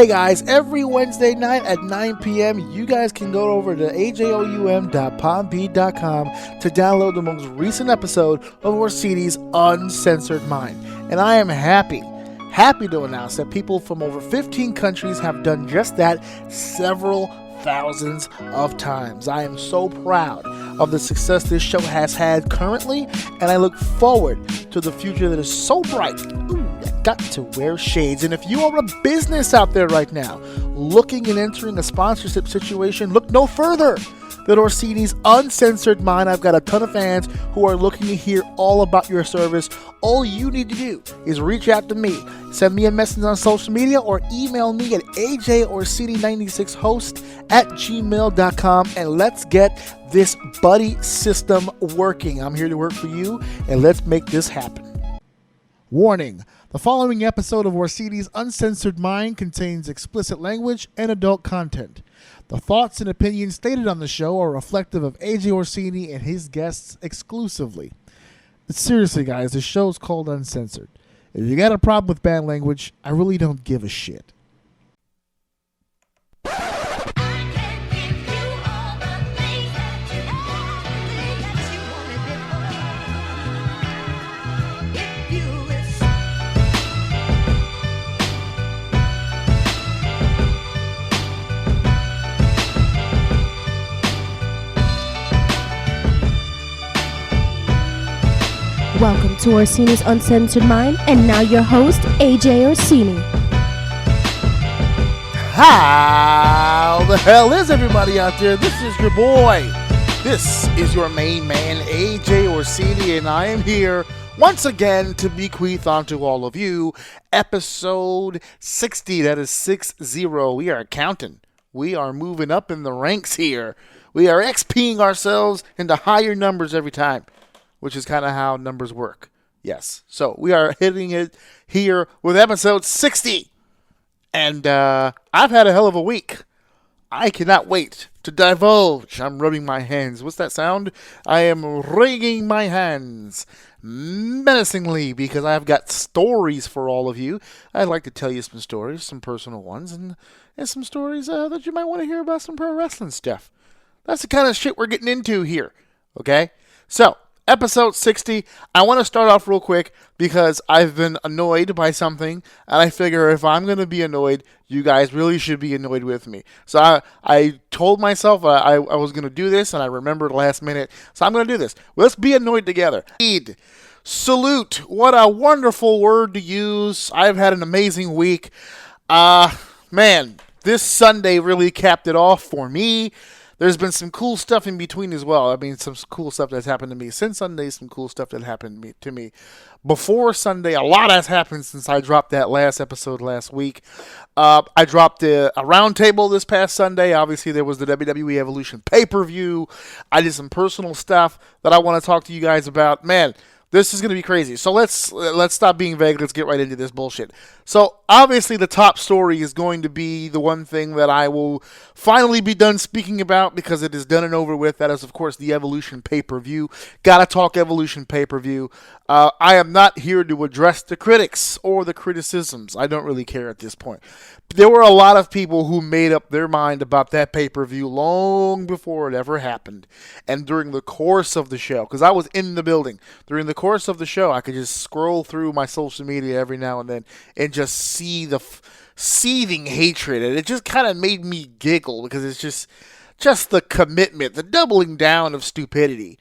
Hey guys, every Wednesday night at 9 p.m., you guys can go over to ajoum.podbean.com to download the most recent episode of Orsini's Uncensored Mind. And I am happy to announce that people from over 15 countries have done just that several thousands of times. I am so proud of the success this show has had currently, and I look forward to the future that is so bright. Ooh, I got to wear shades. And if you are a business out there right now looking and entering a sponsorship situation, look no further than Orsini's Uncensored Mind. I've got a ton of fans who are looking to hear all about your service. All you need to do is reach out to me. Send me a message on social media or email me at ajorsini96host@gmail.com, and let's get this buddy system working. I'm here to work for you, and let's make this happen. Warning: the following episode of Orsini's Uncensored Mind contains explicit language and adult content. The thoughts and opinions stated on the show are reflective of AJ Orsini and his guests exclusively. But seriously, guys, the show's called Uncensored. If you got a problem with bad language, I really don't give a shit. Welcome to Orsini's Uncensored Mind, and now your host, AJ Orsini. How the hell is everybody out there? This is your boy. This is your main man, AJ Orsini, and I am here once again to bequeath onto all of you episode 60. That is 60. We are counting. We are moving up in the ranks here. We are XPing ourselves into higher numbers every time, which is kind of how numbers work. Yes. So we are hitting it here with episode 60. And I've had a hell of a week. I cannot wait to divulge. I'm rubbing my hands. What's that sound? I am wringing my hands menacingly because I've got stories for all of you. I'd like to tell you some stories, some personal ones, and some stories that you might want to hear about some pro wrestling stuff. That's the kind of shit we're getting into here. Okay? So, episode 60, I want to start off real quick because I've been annoyed by something, and I figure if I'm going to be annoyed, you guys really should be annoyed with me. So I told myself I was going to do this, and I remembered last minute, so I'm going to do this. Let's be annoyed together. Salute. What a wonderful word to use. I've had an amazing week. Man, this Sunday really capped it off for me. There's been some cool stuff in between as well. I mean, some cool stuff that's happened to me since Sunday, some cool stuff that happened to me before Sunday. A lot has happened since I dropped that last episode last week. I dropped a roundtable this past Sunday. Obviously, there was the WWE Evolution pay-per-view. I did some personal stuff that I want to talk to you guys about. Man, this is going to be crazy. So let's stop being vague. Let's get right into this bullshit. So obviously the top story is going to be the one thing that I will finally be done speaking about because it is done and over with. That is, of course, the Evolution pay-per-view. Gotta talk Evolution pay-per-view. I am not here to address the critics or the criticisms. I don't really care at this point. There were a lot of people who made up their mind about that pay-per-view long before it ever happened. And during the course of the show, because I was in the building, during the course of the show, I could just scroll through my social media every now and then and just see the seething hatred. And it just kind of made me giggle because it's just the commitment, the doubling down of stupidity.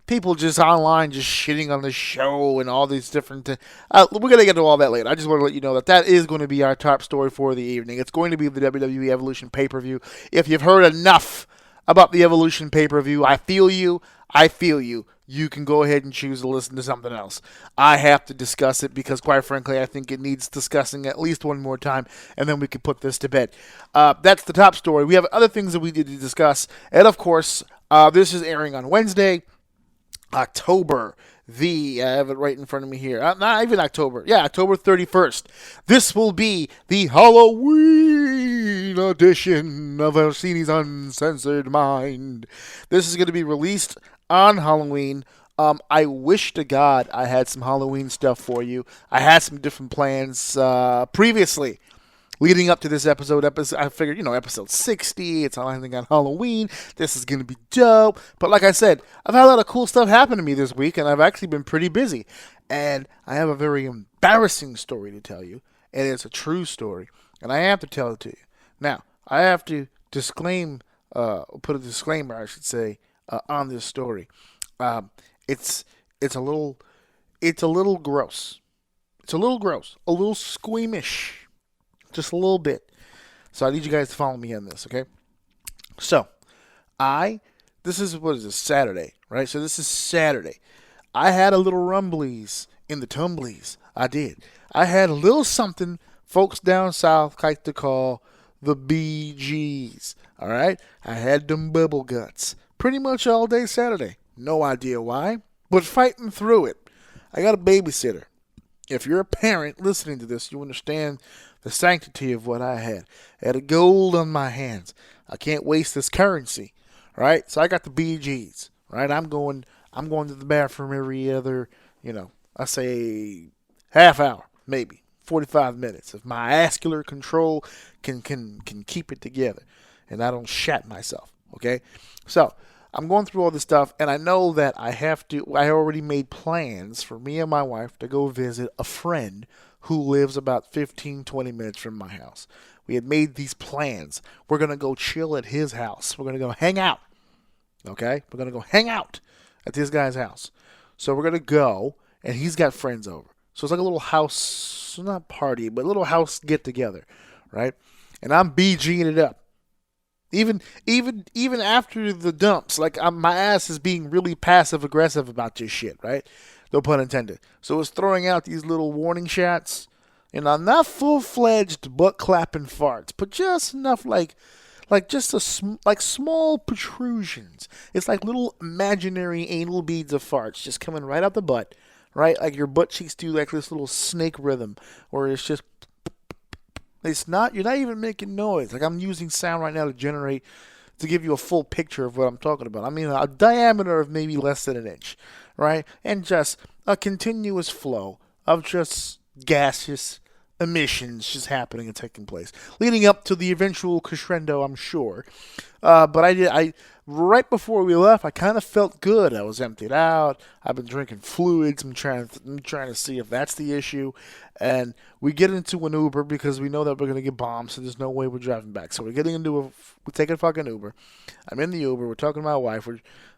People just online just shitting on the show and all these different things. We're going to get to all that later. I just want to let you know that is going to be our top story for the evening. It's going to be the WWE Evolution pay-per-view. If you've heard enough about the Evolution pay-per-view, I feel you. You can go ahead and choose to listen to something else. I have to discuss it because, quite frankly, I think it needs discussing at least one more time, and then we can put this to bed. That's the top story. We have other things that we need to discuss, and of course, this is airing on Wednesday, October I have it right in front of me here. Not even October. Yeah, October 31st. This will be the Halloween edition of Orsini's Uncensored Mind. This is going to be released on Halloween. I wish to God I had some Halloween stuff for you. I had some different plans previously. leading up to this episode, I figured, episode 60, it's all I think on Halloween. This is going to be dope. But like I said, I've had a lot of cool stuff happen to me this week, and I've actually been pretty busy. And I have a very embarrassing story to tell you, and it's a true story, and I have to tell it to you. Now, I have to put a disclaimer, I should say, on this story. It's a little gross. It's a little gross, a little squeamish, just a little bit. So I need you guys to follow me on this, okay? So, this is Saturday, right? So this is Saturday. I had a little rumblies in the tumblies. I did. I had a little something folks down south like to call the BGs, all right? I had them bubble guts pretty much all day Saturday. No idea why, but fighting through it. I got a babysitter. If you're a parent listening to this, you understand the sanctity of what I had. I had a gold on my hands. I can't waste this currency, right? So I got the BGs, right? I'm going to the bathroom every other, I say half hour, maybe 45 minutes. If my vascular control can keep it together and I don't shat myself, okay? So I'm going through all this stuff, and I know that I already made plans for me and my wife to go visit a friend who lives about 15, 20 minutes from my house. We had made these plans. We're going to go chill at his house. We're going to go hang out, okay? We're going to go hang out at this guy's house. So we're going to go, and he's got friends over. So it's like a little house, not party, but a little house get-together, right? And I'm BGing it up. Even after the dumps, like my ass is being really passive aggressive about this shit, right? No pun intended. So it's throwing out these little warning shots, and I'm not full-fledged butt clapping farts, but just enough like small protrusions. It's like little imaginary anal beads of farts just coming right out the butt, right? Like your butt cheeks do like this little snake rhythm, or it's just. You're not even making noise. Like I'm using sound right now to give you a full picture of what I'm talking about. I mean, a diameter of maybe less than an inch, right? And just a continuous flow of just gaseous emissions just happening and taking place, leading up to the eventual crescendo, I'm sure. But right before we left, I kind of felt good. I was emptied out. I've been drinking fluids. I'm trying to see if that's the issue. And we get into an Uber because we know that we're going to get bombed, so there's no way we're driving back. So we're taking a fucking Uber. I'm in the Uber. We're talking to my wife.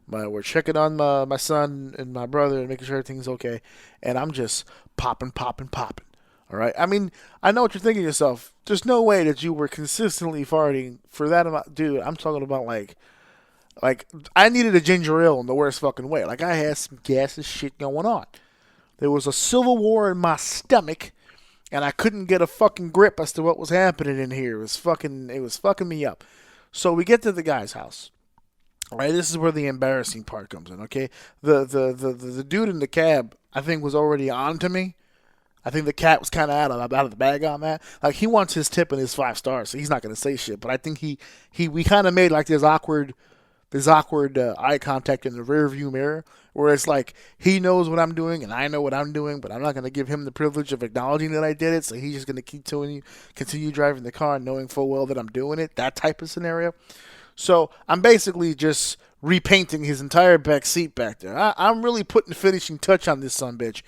We're checking on my son and my brother and making sure everything's okay. And I'm just popping. All right. I mean, I know what you're thinking to yourself. There's no way that you were consistently farting for that amount. Dude, I'm talking about like I needed a ginger ale in the worst fucking way. Like I had some gaseous shit going on. There was a civil war in my stomach, and I couldn't get a fucking grip as to what was happening in here. It was fucking me up. So we get to the guy's house. All right, this is where the embarrassing part comes in. Okay, the dude in the cab, I think, was already on to me. I think the cat was kind of out of the bag on that. Like he wants his tip and his 5 stars, so he's not gonna say shit. But I think we kind of made like this awkward eye contact in the rear view mirror, where it's like he knows what I'm doing and I know what I'm doing, but I'm not gonna give him the privilege of acknowledging that I did it. So he's just gonna continue driving the car, knowing full well that I'm doing it. That type of scenario. So I'm basically just repainting his entire back seat back there. I'm really putting the finishing touch on this sumbitch.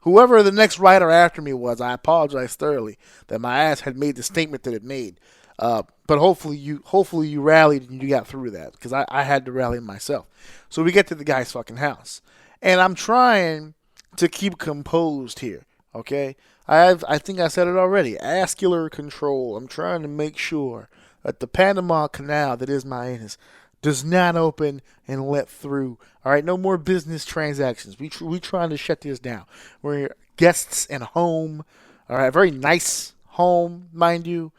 Whoever the next rider after me was, I apologize thoroughly that my ass had made the statement that it made. But hopefully you rallied and you got through that, because I had to rally myself. So we get to the guy's fucking house, and I'm trying to keep composed here. Okay, I think I said it already. Vascular control. I'm trying to make sure that the Panama Canal that is my anus does not open and let through. All right, no more business transactions. We trying to shut this down. We're guests in a home. All right, very nice home, mind you.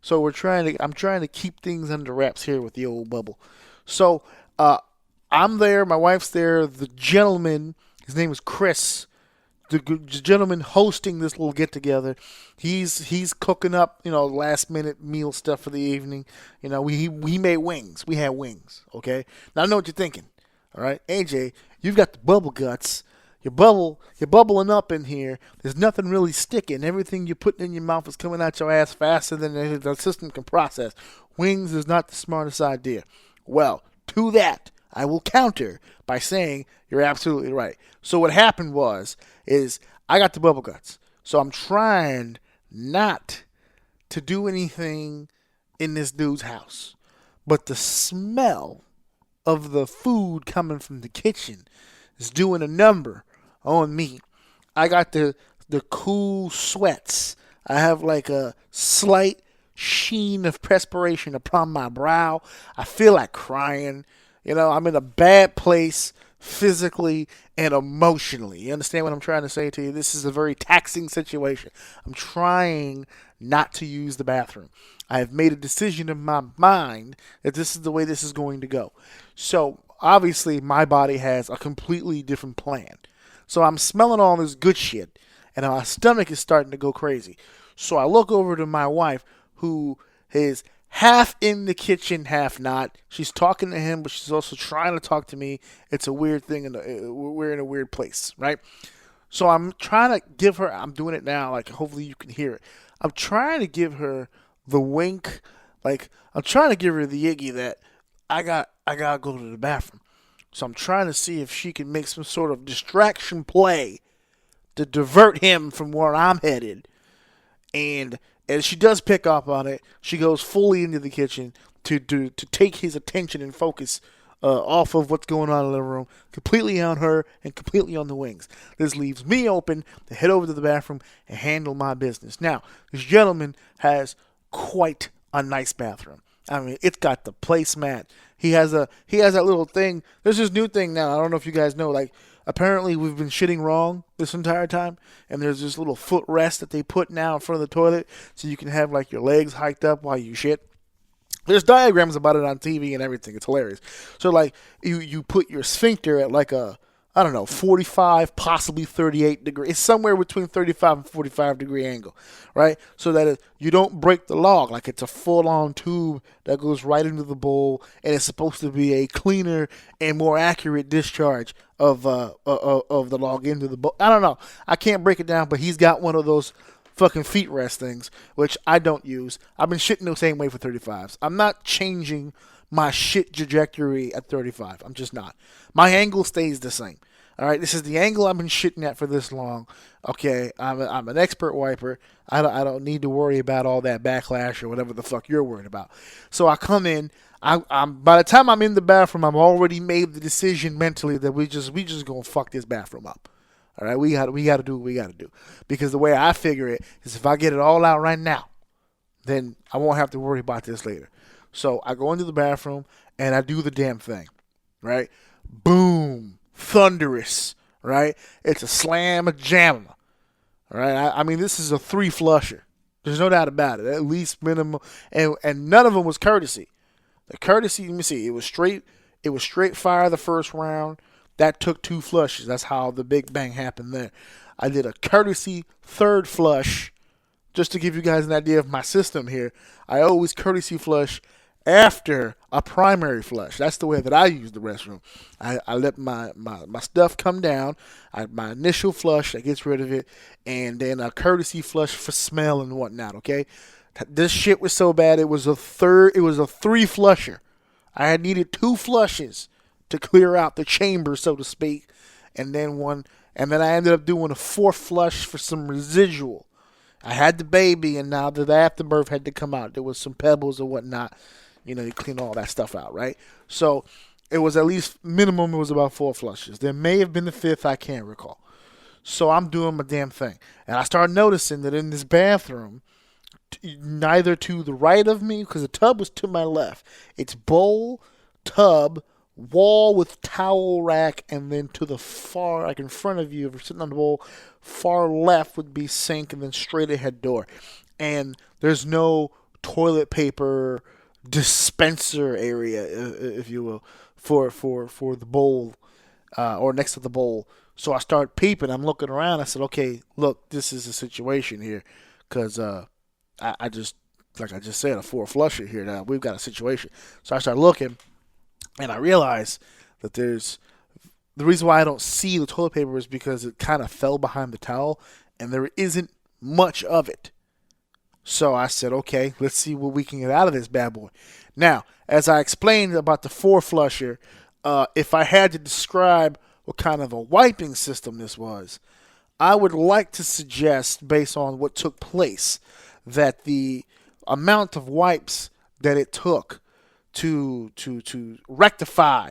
So I'm trying to keep things under wraps here with the old bubble. So I'm there, my wife's there, the gentleman, his name is Chris, the gentleman hosting this little get together. He's cooking up, last minute meal stuff for the evening. We made wings. We had wings. Okay. Now I know what you're thinking. All right, AJ, you've got the bubble guts. you're bubbling up in here. There's nothing really sticking. Everything you're putting in your mouth is coming out your ass faster than the system can process. Wings is not the smartest idea. Well, to that, I will counter by saying you're absolutely right. So what happened is I got the bubble guts. So I'm trying not to do anything in this dude's house. But the smell of the food coming from the kitchen is doing a number on me. I got the cool sweats. I have like a slight sheen of perspiration upon my brow. I feel like crying. I'm in a bad place physically and emotionally. You understand what I'm trying to say to you? This is a very taxing situation. I'm trying not to use the bathroom. I have made a decision in my mind that this is the way this is going to go. So, obviously, my body has a completely different plan. So, I'm smelling all this good shit, and my stomach is starting to go crazy. So, I look over to my wife, who is half in the kitchen, half not. She's talking to him, but she's also trying to talk to me. It's a weird thing, and we're in a weird place, right? So, I'm trying to give her, I'm doing it now, like, hopefully you can hear it. I'm trying to give her the wink, like I'm trying to give her the Iggy that I gotta go to the bathroom. So I'm trying to see if she can make some sort of distraction play to divert him from where I'm headed. And as she does pick up on it, she goes fully into the kitchen to take his attention and focus off of what's going on in the room, completely on her and completely on the wings. This leaves me open to head over to the bathroom and handle my business. Now, this gentleman has quite a nice bathroom. I mean, it's got the placemat. He has that little thing. There's this new thing now. I don't know if you guys know. Like, apparently we've been shitting wrong this entire time, and there's this little footrest that they put now in front of the toilet, so you can have like your legs hiked up while you shit. There's diagrams about it on TV and everything. It's hilarious. So, like, you put your sphincter at like a, I don't know, 45, possibly 38 degree. It's somewhere between 35 and 45 degree angle, right? So that you don't break the log. Like, it's a full-on tube that goes right into the bowl, and it's supposed to be a cleaner and more accurate discharge of the log into the bowl. I don't know. I can't break it down, but he's got one of those fucking feet rest things, which I don't use. I've been shitting the same way for 35s. I'm not changing my shit trajectory at 35. I'm just not. My angle stays the same. All right, this is the angle I've been shitting at for this long. Okay, I'm an expert wiper. I don't need to worry about all that backlash or whatever the fuck you're worried about. So I come in. I'm by the time I'm in the bathroom, I'm already made the decision mentally that we just gonna fuck this bathroom up. All right, we got to do what we got to do, because the way I figure it is, if I get it all out right now, then I won't have to worry about this later. So I go into the bathroom and I do the damn thing, right? Boom, thunderous, right? It's a slam, a jam, all right? I mean, this is a 3-flusher. There's no doubt about it. At least minimum, and none of them was courtesy. The courtesy, let me see, it was straight fire the first round. That took 2 flushes. That's how the big bang happened there. I did a courtesy 3rd flush, just to give you guys an idea of my system here. I always courtesy flush after a primary flush. That's the way that I use the restroom. I let my stuff come down. My initial flush, that gets rid of it, and then a courtesy flush for smell and whatnot, okay? This shit was so bad, it was a 3-flusher. I had needed 2 flushes to clear out the chamber, so to speak, and then I ended up doing a 4th flush for some residual. I had the baby, and now the afterbirth had to come out. There was some pebbles or whatnot. You clean all that stuff out, right? So it was at least minimum. It was about 4 flushes. There may have been the 5th. I can't recall. So I'm doing my damn thing, and I started noticing that in this bathroom, neither to the right of me, because the tub was to my left. It's bowl, tub, wall with towel rack, and then to the far, like in front of you, if you're sitting on the bowl, far left would be sink, and then straight ahead door. And there's no toilet paper dispenser area, if you will, for the bowl, or next to the bowl. So I start peeping. I'm looking around. I said, okay, look, this is a situation here, because I just, like I just said, a 4-flusher here. Now we've got a situation. So I start looking, and I realize that there's the reason why I don't see the toilet paper is because it kind of fell behind the towel and there isn't much of it. So I said, okay, let's see what we can get out of this bad boy. Now, as I explained about the 4-flusher, if I had to describe what kind of a wiping system this was, I would like to suggest, based on what took place, that the amount of wipes that it took to rectify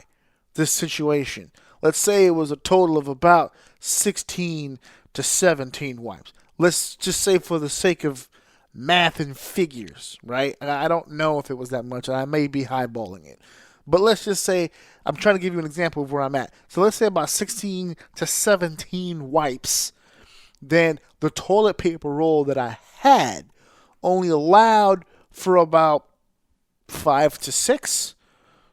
this situation, let's say it was a total of about 16 to 17 wipes. Let's just say for the sake of math and figures, right? I don't know if it was that much. I may be highballing it. But let's just say, I'm trying to give you an example of where I'm at. So let's say about 16 to 17 wipes. Then the toilet paper roll that I had only allowed for about 5 to 6.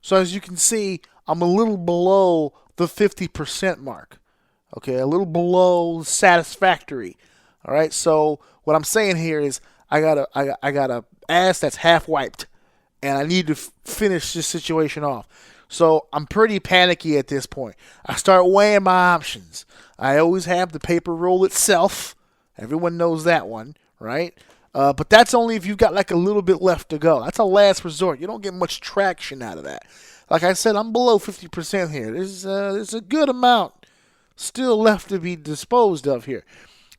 So as you can see, I'm a little below the 50% mark. Okay, a little below satisfactory. All right, so what I'm saying here is I got a ass that's half wiped, and I need to finish this situation off. So I'm pretty panicky at this point. I start weighing my options. I always have the paper roll itself. Everyone knows that one, right? But that's only if you've got like a little bit left to go. That's a last resort. You don't get much traction out of that. Like I said, I'm below 50% here. There's a good amount still left to be disposed of here.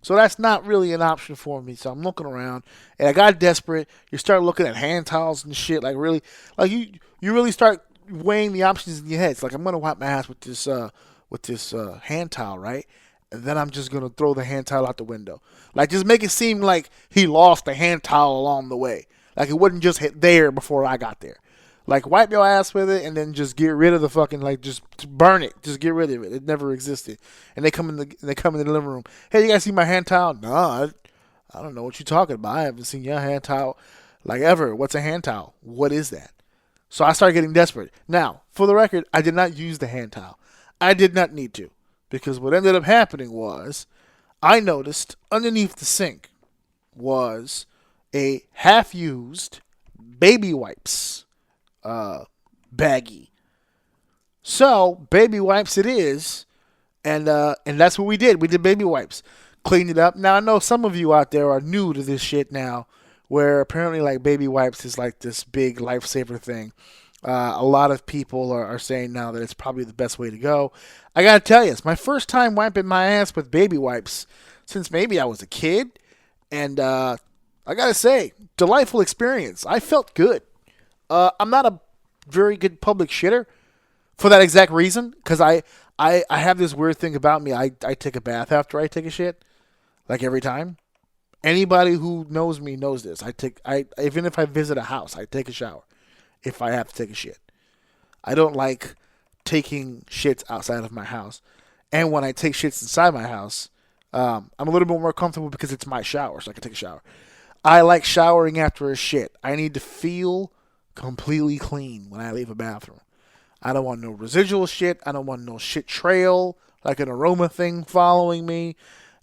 So that's not really an option for me. So I'm looking around, and I got desperate. You start looking at hand towels and shit. Like really, like you really start weighing the options in your head. It's like, I'm gonna wipe my ass with this hand towel, right? And then I'm just gonna throw the hand towel out the window. Like, just make it seem like he lost the hand towel along the way. Like it wasn't just there before I got there. Like, wipe your ass with it and then just get rid of the fucking, like, just burn it. Just get rid of it. It never existed. And they come in the living room. Hey, you guys see my hand towel? No, I don't know what you're talking about. I haven't seen your hand towel like ever. What's a hand towel? What is that? So I started getting desperate. Now, for the record, I did not use the hand towel. I did not need to, because what ended up happening was I noticed underneath the sink was a half-used baby wipes baggie. So baby wipes it is, and that's what we did. We did baby wipes, cleaned it up. Now I know some of you out there are new to this shit now, where apparently like baby wipes is like this big lifesaver thing. A lot of people are saying now that it's probably the best way to go. I gotta tell you, it's my first time wiping my ass with baby wipes since maybe I was a kid, and I gotta say, delightful experience. I felt good. I'm not a very good public shitter for that exact reason, because I have this weird thing about me. I take a bath after I take a shit, like every time. Anybody who knows me knows this. Even if I visit a house, I take a shower if I have to take a shit. I don't like taking shits outside of my house, and when I take shits inside my house, I'm a little bit more comfortable because it's my shower, so I can take a shower. I like showering after a shit. I need to feel completely clean when I leave a bathroom. I don't want no residual shit. I don't want no shit trail, like an aroma thing following me.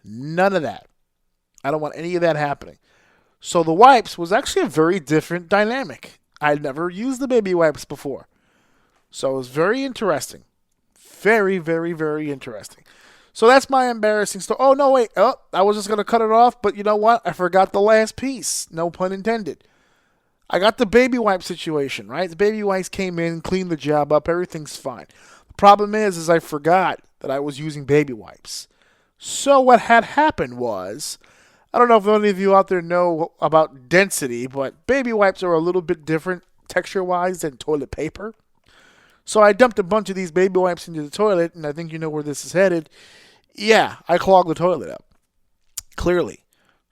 None of that. I don't want any of that happening. So the wipes was actually a very different dynamic. I'd never used the baby wipes before. So it was very interesting. Very, very, very interesting. So that's my embarrassing story. Oh, no, wait. Oh, I was just going to cut it off, but you know what? I forgot the last piece. No pun intended. I got the baby wipe situation, right? The baby wipes came in, cleaned the job up, everything's fine. The problem is I forgot that I was using baby wipes. So what had happened was, I don't know if any of you out there know about density, but baby wipes are a little bit different texture-wise than toilet paper. So I dumped a bunch of these baby wipes into the toilet, and I think you know where this is headed. Yeah, I clogged the toilet up. Clearly.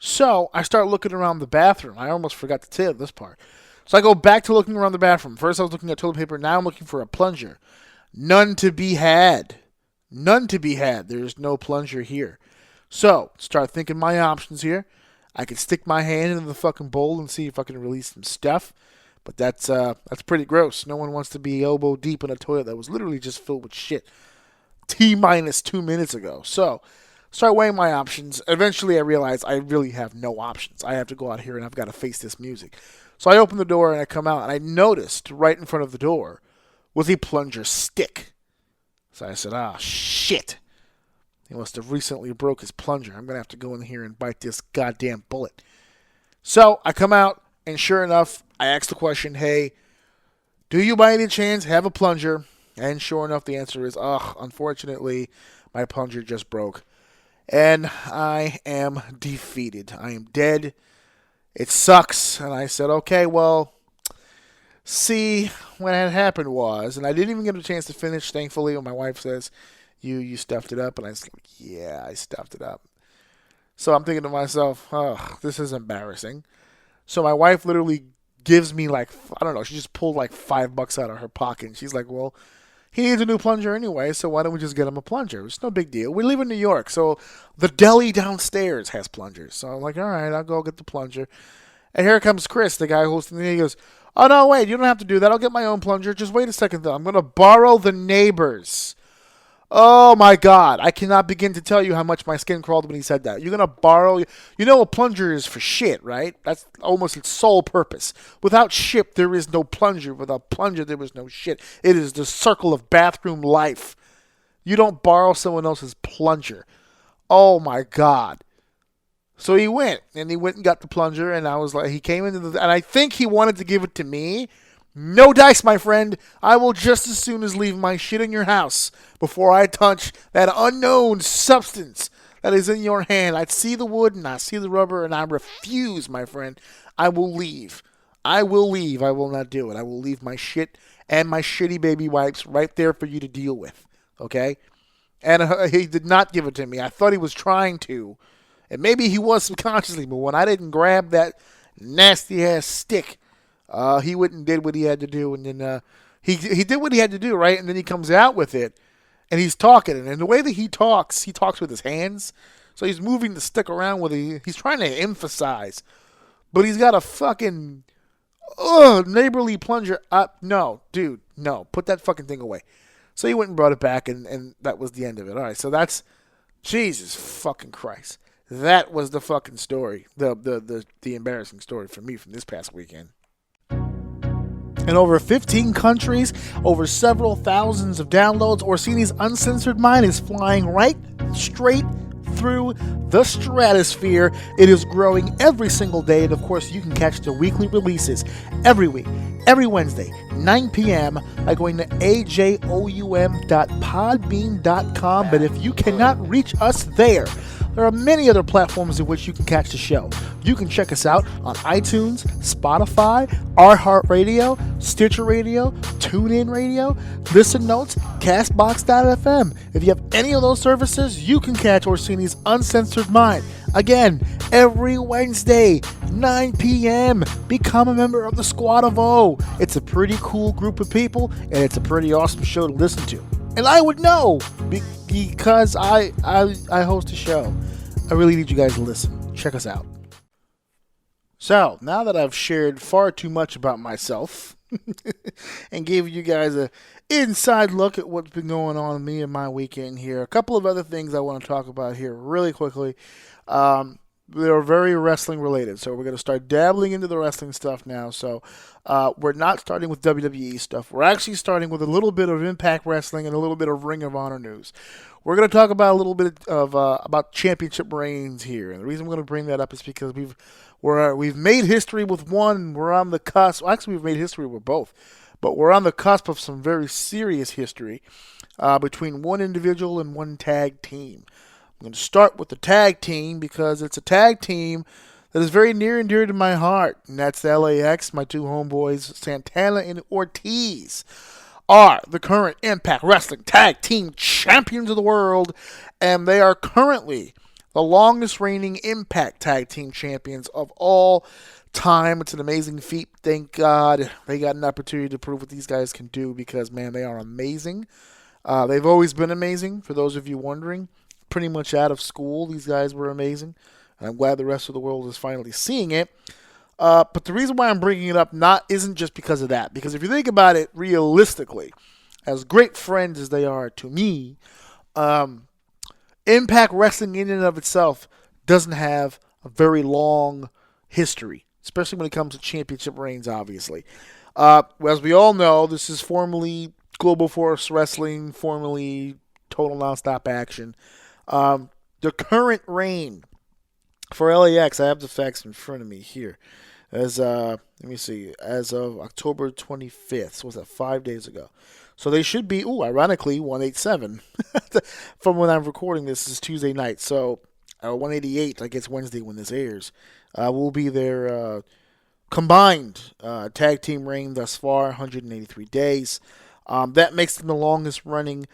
So I start looking around the bathroom. I almost forgot to tell this part. So I go back to looking around the bathroom. First I was looking at toilet paper. Now I'm looking for a plunger. None to be had. None to be had. There's no plunger here. So start thinking my options here. I could stick my hand into the fucking bowl and see if I can release some stuff. But that's pretty gross. No one wants to be elbow deep in a toilet that was literally just filled with shit T-minus 2 minutes ago. So start weighing my options. Eventually I realized I really have no options. I have to go out here and I've got to face this music. So I open the door and I come out, and I noticed right in front of the door was a plunger stick. So I said, shit. He must have recently broke his plunger. I'm going to have to go in here and bite this goddamn bullet. So I come out, and sure enough, I ask the question, hey, do you by any chance have a plunger? And sure enough, the answer is, unfortunately, my plunger just broke. And I am defeated. I am dead. It sucks. And I said, okay, well, see, what had happened was, and I didn't even get a chance to finish, thankfully, when my wife says, you stuffed it up. And I said, yeah, I stuffed it up. So I'm thinking to myself, this is embarrassing. So my wife literally gives me she just pulled like $5 out of her pocket. And she's like, well, he needs a new plunger anyway, so why don't we just get him a plunger? It's no big deal. We live in New York, so the deli downstairs has plungers. So I'm like, all right, I'll go get the plunger. And here comes Chris, the guy hosting the. He goes, oh, no, wait, you don't have to do that. I'll get my own plunger. Just wait a second, though. I'm going to borrow the neighbor's. Oh, my God. I cannot begin to tell you how much my skin crawled when he said that. You're going to borrow. You know a plunger is for shit, right? That's almost its sole purpose. Without shit, there is no plunger. Without plunger, there is no shit. It is the circle of bathroom life. You don't borrow someone else's plunger. Oh, my God. So he went and got the plunger, and I was like, he came into and I think he wanted to give it to me. No dice, my friend. I will just as soon as leave my shit in your house before I touch that unknown substance that is in your hand. I see the wood and I see the rubber, and I refuse, my friend. I will leave. I will leave. I will not do it. I will leave my shit and my shitty baby wipes right there for you to deal with. Okay? And he did not give it to me. I thought he was trying to. And maybe he was subconsciously, but when I didn't grab that nasty-ass stick, he went and did what he had to do, and then he did what he had to do, right? And then he comes out with it, and he's talking, and the way that he talks with his hands. So he's moving the stick around with it. He's trying to emphasize, but he's got a fucking neighborly plunger. No, dude, no, put that fucking thing away. So he went and brought it back, and that was the end of it. All right, so that's Jesus fucking Christ. That was the fucking story, the embarrassing story for me from this past weekend. In over 15 countries, over several thousands of downloads, Orsini's Uncensored Mind is flying right straight through the stratosphere. It is growing every single day, and of course you can catch the weekly releases every week, every Wednesday, 9 p.m. by going to ajoursinity.podbean.com. But if you cannot reach us there are many other platforms in which you can catch the show. You can check us out on iTunes, Spotify, iHeartRadio, Stitcher Radio, TuneIn Radio, Listen Notes, Castbox.fm. If you have any of those services, you can catch Orsini's Uncensored Mind. Again, every Wednesday, 9 p.m. Become a member of the Squad of O. It's a pretty cool group of people, and it's a pretty awesome show to listen to. And I would know because I host a show. I really need you guys to listen. Check us out. So, now that I've shared far too much about myself and gave you guys an inside look at what's been going on with me and my weekend here, a couple of other things I want to talk about here really quickly. They're very wrestling related, so we're going to start dabbling into the wrestling stuff now. So we're not starting with WWE stuff. We're actually starting with a little bit of Impact Wrestling and a little bit of Ring of Honor news. We're going to talk about a little bit of about championship reigns here, and the reason we're going to bring that up is because we've made history with one. We're on the cusp. Well, actually, we've made history with both, but we're on the cusp of some very serious history between one individual and one tag team. I'm going to start with the tag team because it's a tag team that is very near and dear to my heart, and that's the LAX. My two homeboys, Santana and Ortiz, are the current Impact Wrestling Tag Team Champions of the world, and they are currently the longest reigning Impact Tag Team Champions of all time. It's an amazing feat. Thank God they got an opportunity to prove what these guys can do because, man, they are amazing. They've always been amazing, for those of you wondering. Pretty much out of school, these guys were amazing. And I'm glad the rest of the world is finally seeing it. But the reason why I'm bringing it up isn't just because of that. Because if you think about it realistically, as great friends as they are to me, Impact Wrestling in and of itself doesn't have a very long history, especially when it comes to championship reigns, obviously. As we all know, this is formerly Global Force Wrestling, formerly Total Nonstop Action. The current reign for LAX, I have the facts in front of me here. Let me see, as of October 25th, so was that 5 days ago? So they should be, ironically, 187 from when I'm recording this. Is Tuesday night, so 188, I guess Wednesday when this airs, will be their combined tag team reign thus far, 183 days. That makes them the longest running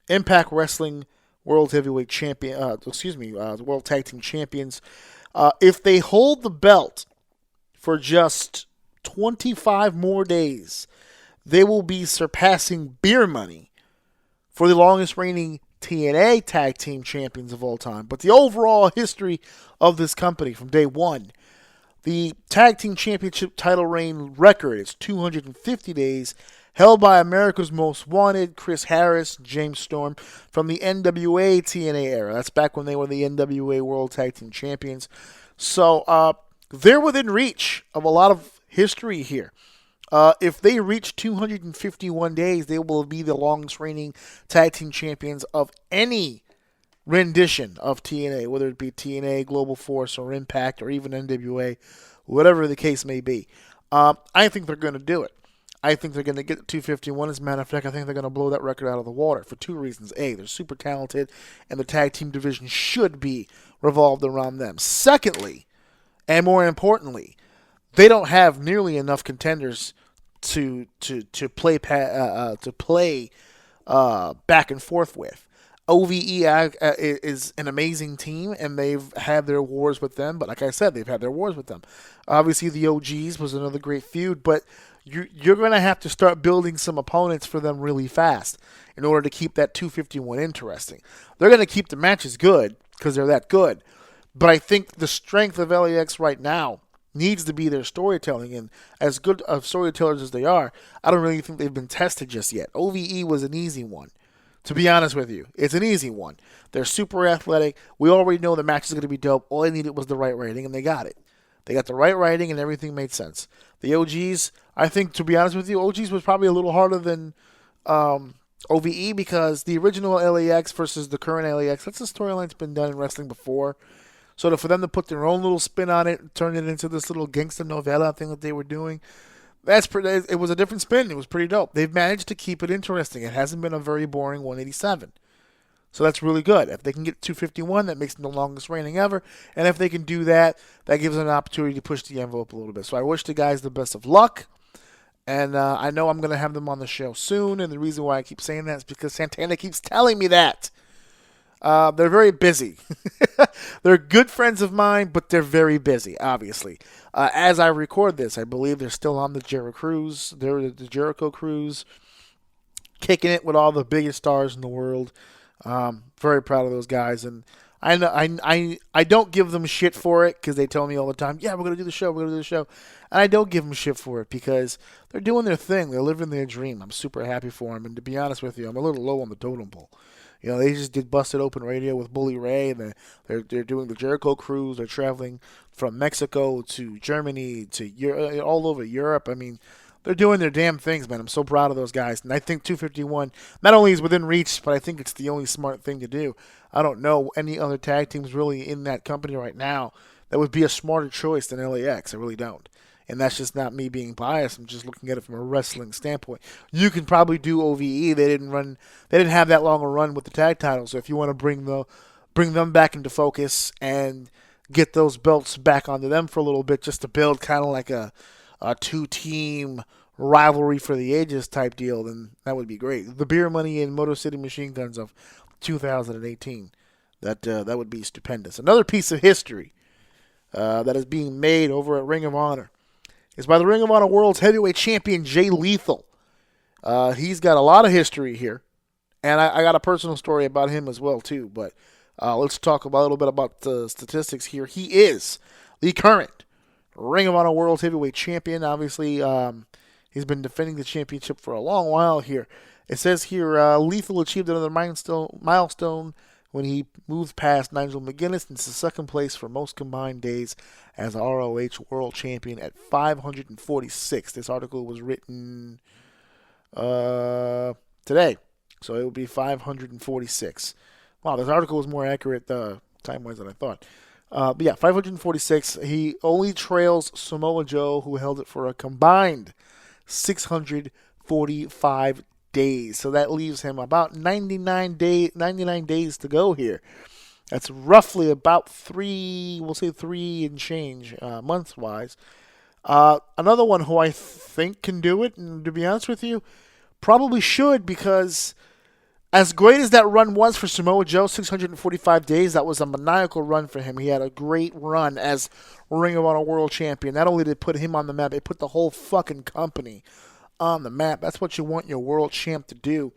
Impact Wrestling World Heavyweight Champion, World Tag Team Champions. If they hold the belt for just 25 more days, they will be surpassing Beer Money for the longest reigning TNA Tag Team Champions of all time. But the overall history of this company from day one, the Tag Team Championship title reign record is 250 days, held by America's Most Wanted, Chris Harris, James Storm, from the NWA TNA era. That's back when they were the NWA World Tag Team Champions. So they're within reach of a lot of history here. If they reach 251 days, they will be the longest reigning Tag Team Champions of any rendition of TNA, whether it be TNA, Global Force, or Impact, or even NWA, whatever the case may be. I think they're going to do it. I think they're going to get to 251. As a matter of fact, I think they're going to blow that record out of the water for two reasons. A, they're super talented, and the tag team division should be revolved around them. Secondly, and more importantly, they don't have nearly enough contenders to play back and forth with. OVE is an amazing team, and they've had their wars with them. But like I said, they've had their wars with them. Obviously, the OGs was another great feud, but you're going to have to start building some opponents for them really fast in order to keep that 251 interesting. They're going to keep the matches good because they're that good. But I think the strength of LAX right now needs to be their storytelling. And as good of storytellers as they are, I don't really think they've been tested just yet. OVE was an easy one. To be honest with you, it's an easy one. They're super athletic. We already know the match is going to be dope. All they needed was the right writing, and they got it. They got the right writing, and everything made sense. The OGs, I think, to be honest with you, OGs was probably a little harder than OVE because the original LAX versus the current LAX, that's a storyline that's been done in wrestling before. So for them to put their own little spin on it, turn it into this little gangster novella thing that they were doing, it was a different spin. It was pretty dope. They've managed to keep it interesting. It hasn't been a very boring 187. So that's really good. If they can get 251, that makes them the longest reigning ever. And if they can do that, that gives them an opportunity to push the envelope a little bit. So I wish the guys the best of luck. And I know I'm going to have them on the show soon. And the reason why I keep saying that is because Santana keeps telling me that. They're very busy. They're good friends of mine, but they're very busy, obviously. As I record this, I believe they're still on the Jericho cruise. They're the Jericho cruise, kicking it with all the biggest stars in the world. Very proud of those guys, and I don't give them shit for it because they tell me all the time, yeah, we're gonna do the show, and I don't give them shit for it because they're doing their thing, they're living their dream. I'm super happy for them, and to be honest with you, I'm a little low on the totem pole. You know, they just did Busted Open Radio with Bully Ray, and they're doing the Jericho cruise. They're traveling from Mexico to Germany to all over Europe. I mean, they're doing their damn things, man. I'm so proud of those guys. And I think 251 not only is within reach, but I think it's the only smart thing to do. I don't know any other tag teams really in that company right now that would be a smarter choice than LAX. I really don't. And that's just not me being biased. I'm just looking at it from a wrestling standpoint. You can probably do OVE. They didn't have that long a run with the tag titles. So if you want to bring them back into focus and get those belts back onto them for a little bit, just to build kind of like a two-team rivalry for the ages type deal, then that would be great. The Beer Money and Motor City Machine Guns of 2018. That would be stupendous. Another piece of history that is being made over at Ring of Honor is by the Ring of Honor World's Heavyweight Champion, Jay Lethal. He's got a lot of history here, and I got a personal story about him as well, too. But let's talk a little bit about the statistics here. He is the current Ring of Honor World Heavyweight Champion. Obviously, he's been defending the championship for a long while here. It says here, Lethal achieved another milestone when he moved past Nigel McGuinness into second place for most combined days as ROH World Champion at 546. This article was written today. So it would be 546. Wow, this article was more accurate time-wise than I thought. But yeah, 546. He only trails Samoa Joe, who held it for a combined 645 days. So that leaves him about 99 days to go here. That's roughly about we'll say three and change months wise. Another one who I think can do it, and to be honest with you, probably should, because as great as that run was for Samoa Joe, 645 days, that was a maniacal run for him. He had a great run as Ring of Honor World Champion. Not only did it put him on the map, it put the whole fucking company on the map. That's what you want your world champ to do.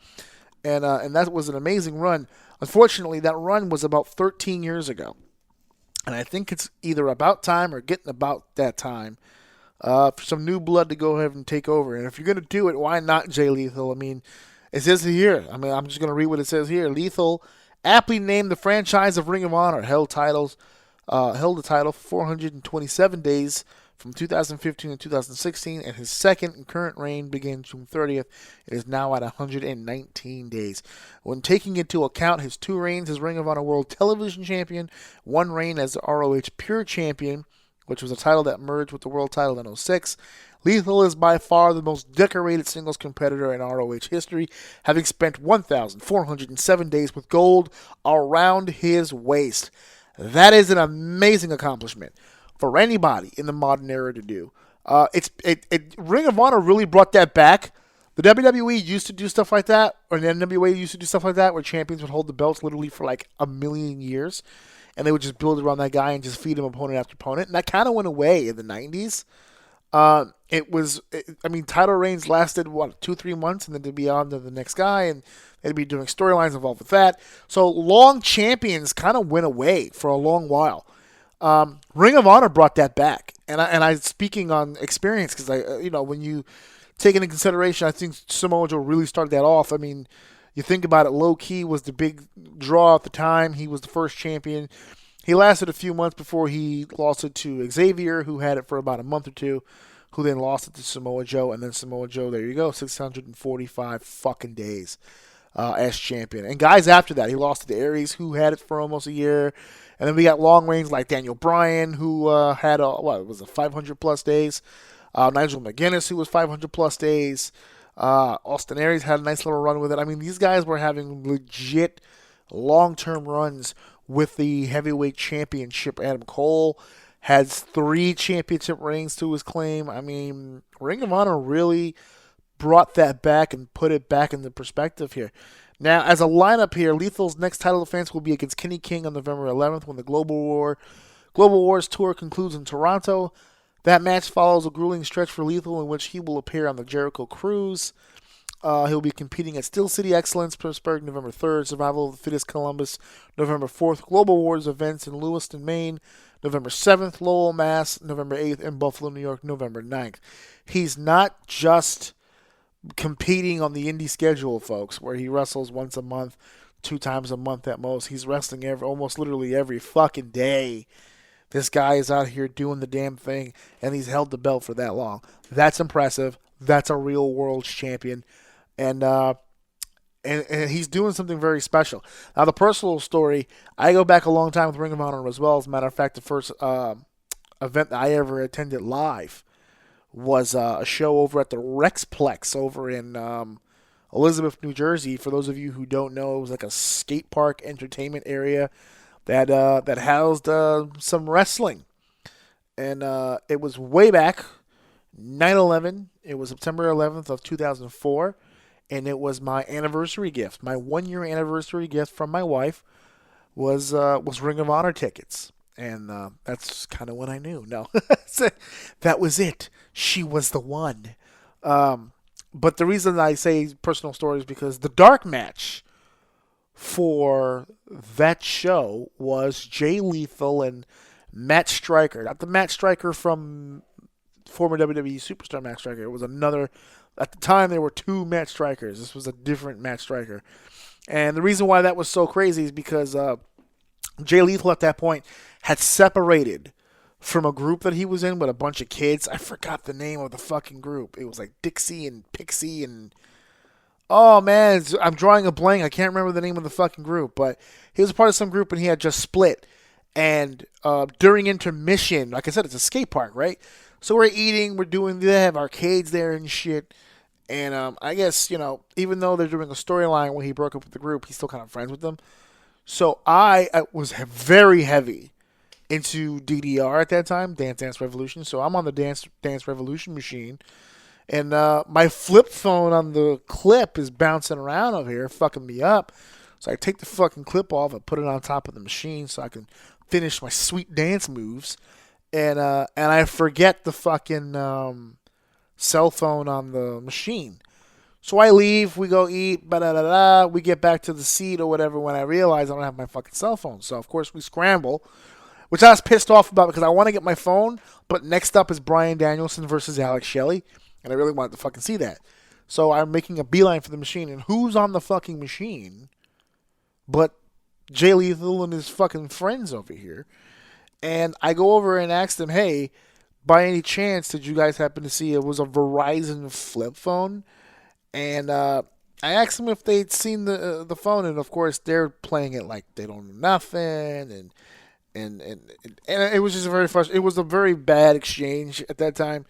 And that was an amazing run. Unfortunately, that run was about 13 years ago. And I think it's either about time or getting about that time for some new blood to go ahead and take over. And if you're going to do it, why not Jay Lethal? I mean, it says here, I'm just going to read what it says here. Lethal, aptly named the franchise of Ring of Honor, held the title for 427 days from 2015 to 2016, and his second and current reign began June 30th. It is now at 119 days. When taking into account his two reigns as Ring of Honor World Television Champion, one reign as the ROH Pure Champion, which was a title that merged with the world title in 2006, Lethal is by far the most decorated singles competitor in ROH history, having spent 1,407 days with gold around his waist. That is an amazing accomplishment for anybody in the modern era to do. Ring of Honor really brought that back. The WWE used to do stuff like that, or the NWA used to do stuff like that, where champions would hold the belts literally for like a million years, and they would just build around that guy and just feed him opponent after opponent. And that kind of went away in the 90s. Title reigns lasted, 2-3 months, and then they'd be on to the next guy, and they'd be doing storylines involved with that. So long champions kind of went away for a long while. Ring of Honor brought that back, and I speaking on experience, because when you take into consideration, I think Samoa Joe really started that off. I mean, you think about it, low key was the big draw at the time. He was the first champion. He lasted a few months before he lost it to Xavier, who had it for about a month or two, who then lost it to Samoa Joe, and then Samoa Joe, there you go, 645 fucking days as champion. And guys after that, he lost it to Aries, who had it for almost a year. And then we got long reigns like Daniel Bryan, who had 500 plus days. Nigel McGuinness, who was 500 plus days. Austin Aries had a nice little run with it. I mean, these guys were having legit long-term runs with the heavyweight championship. Adam Cole has 3 championship reigns to his claim. I mean, Ring of Honor really brought that back and put it back into perspective here. Now, as a lineup here, Lethal's next title defense will be against Kenny King on November 11th when the Global Wars tour concludes in Toronto. That match follows a grueling stretch for Lethal in which he will appear on the Jericho Cruise. He'll be competing at Steel City Excellence, Pittsburgh, November 3rd, Survival of the Fittest, Columbus, November 4th, Global Wars events in Lewiston, Maine, November 7th, Lowell, Mass, November 8th, and Buffalo, New York, November 9th. He's not just competing on the indie schedule, folks, where he wrestles once a month, 2 times a month at most. He's wrestling almost literally every fucking day. This guy is out here doing the damn thing, and he's held the belt for that long. That's impressive. That's a real world champion. And he's doing something very special. Now, the personal story, I go back a long time with Ring of Honor as well. As a matter of fact, the first event that I ever attended live was a show over at the Rexplex over in Elizabeth, New Jersey. For those of you who don't know, it was like a skate park entertainment area that housed some wrestling. And it was way back, 9/11. It was September 11th of 2004. And it was my anniversary gift. My 1-year anniversary gift from my wife was Ring of Honor tickets. And that's kind of when I knew. No, that was it. She was the one. But the reason I say personal story is because the dark match for that show was Jay Lethal and Matt Striker. Not the Matt Striker from former WWE Superstar Matt Striker. It was another. At the time, there were 2 Matt Strikers. This was a different Matt Striker. And the reason why that was so crazy is because Jay Lethal at that point had separated from a group that he was in with a bunch of kids. I forgot the name of the fucking group. It was like Dixie and Pixie and Oh man, I'm drawing a blank. I can't remember the name of the fucking group, but he was a part of some group and he had just split. And during intermission, like I said, it's a skate park, right? So we're eating, they have arcades there and shit. And I guess, even though they're doing a storyline when he broke up with the group, he's still kind of friends with them. So I was very heavy into DDR at that time, Dance Dance Revolution. So I'm on the Dance Dance Revolution machine. And my flip phone on the clip is bouncing around over here, fucking me up. So I take the fucking clip off and put it on top of the machine so I can finish my sweet dance moves. And I forget the fucking cell phone on the machine. So I leave, we go eat, we get back to the seat or whatever when I realize I don't have my fucking cell phone. So, of course, we scramble, which I was pissed off about because I want to get my phone, but next up is Bryan Danielson versus Alex Shelley, and I really wanted to fucking see that. So I'm making a beeline for the machine, and who's on the fucking machine but Jay Lethal and his fucking friends over here? And I go over and ask them, hey, by any chance, did you guys happen to see it was a Verizon flip phone? And I asked them if they'd seen the phone, and of course they're playing it like they don't know nothing, and it was just very frustrating. It was a very bad exchange at that time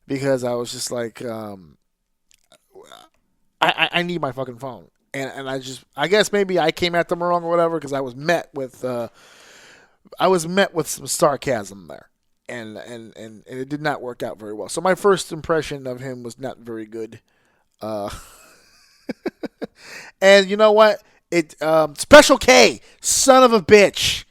because I was just like, I need my fucking phone, and I guess maybe I came at them wrong or whatever because I was met with some sarcasm there. And it did not work out very well. So my first impression of him was not very good. And you know what? Special K, son of a bitch.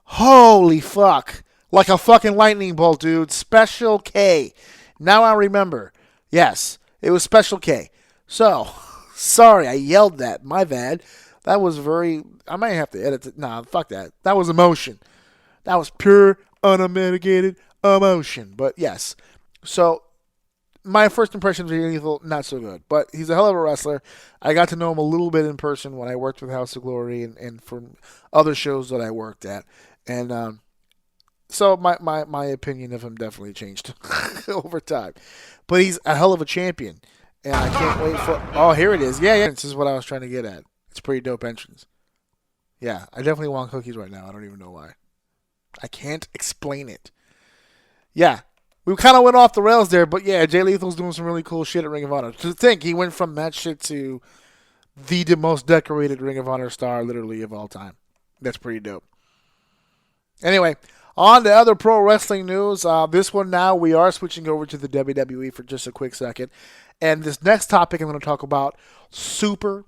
Holy fuck. Like a fucking lightning bolt, dude. Special K. Now I remember. Yes, it was Special K. So, sorry, I yelled that. My bad. That was I might have to edit it. Nah, fuck that. That was emotion. That was pure, unmitigated emotion. But yes. So, my first impression of Jay Lethal, not so good. But he's a hell of a wrestler. I got to know him a little bit in person when I worked with House of Glory and from other shows that I worked at. And so my opinion of him definitely changed over time. But he's a hell of a champion. And I can't wait for... Oh, here it is. Yeah. This is what I was trying to get at. It's a pretty dope entrance. Yeah, I definitely want cookies right now. I don't even know why. I can't explain it. Yeah. We kind of went off the rails there, but yeah, Jay Lethal's doing some really cool shit at Ring of Honor. To think, he went from that shit to the most decorated Ring of Honor star, literally, of all time. That's pretty dope. Anyway, on to other pro wrestling news. This one now, we are switching over to the WWE for just a quick second. And this next topic I'm going to talk about, super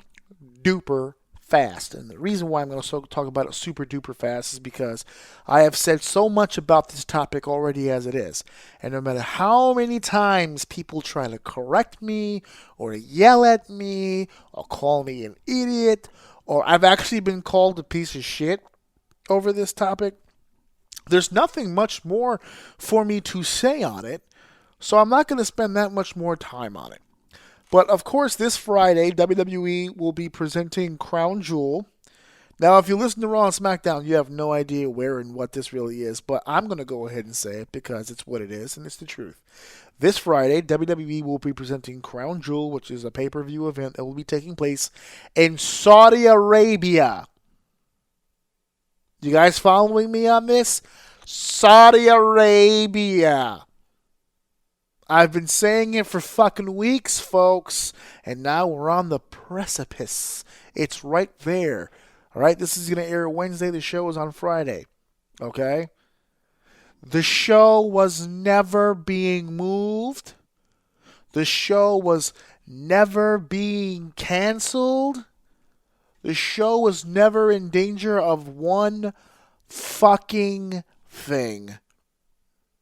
duper fast. And the reason why I'm going to talk about it super duper fast is because I have said so much about this topic already as it is. And no matter how many times people try to correct me or yell at me or call me an idiot, or I've actually been called a piece of shit over this topic, there's nothing much more for me to say on it. So I'm not going to spend that much more time on it. But, of course, this Friday, WWE will be presenting Crown Jewel. Now, if you listen to Raw and SmackDown, you have no idea where and what this really is. But I'm going to go ahead and say it because it's what it is, and it's the truth. This Friday, WWE will be presenting Crown Jewel, which is a pay-per-view event that will be taking place in Saudi Arabia. You guys following me on this? Saudi Arabia. I've been saying it for fucking weeks, folks, and now we're on the precipice. It's right there. All right, this is going to air Wednesday. The show is on Friday. Okay? The show was never being moved. The show was never being canceled. The show was never in danger of one fucking thing.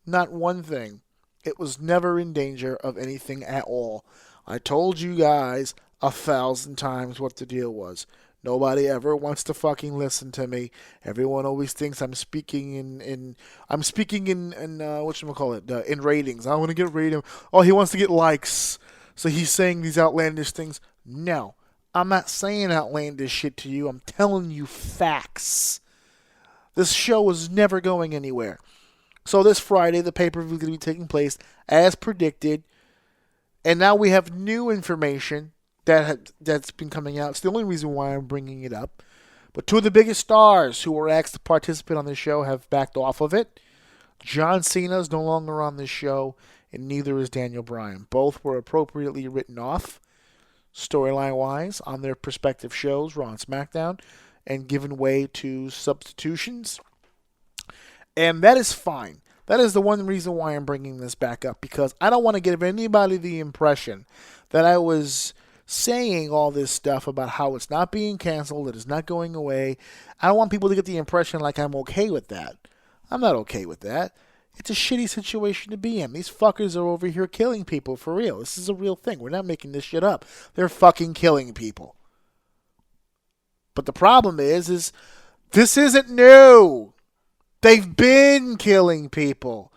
Not one thing. It was never in danger of anything at all. I told you guys 1,000 times what the deal was. Nobody ever wants to fucking listen to me. Everyone always thinks I'm speaking in whatchamacallit, in ratings. I want to get rating. Oh, he wants to get likes. So he's saying these outlandish things. No, I'm not saying outlandish shit to you. I'm telling you facts. This show was never going anywhere. So this Friday, the pay-per-view is going to be taking place as predicted. And now we have new information that's been coming out. It's the only reason why I'm bringing it up. But two of the biggest stars who were asked to participate on this show have backed off of it. John Cena is no longer on this show, and neither is Daniel Bryan. Both were appropriately written off, storyline-wise, on their respective shows, Raw and SmackDown, and given way to substitutions. And that is fine. That is the one reason why I'm bringing this back up, because I don't want to give anybody the impression that I was saying all this stuff about how it's not being canceled, it is not going away. I don't want people to get the impression like I'm okay with that. I'm not okay with that. It's a shitty situation to be in. These fuckers are over here killing people for real. This is a real thing. We're not making this shit up. They're fucking killing people. But the problem is this isn't new. They've been killing people.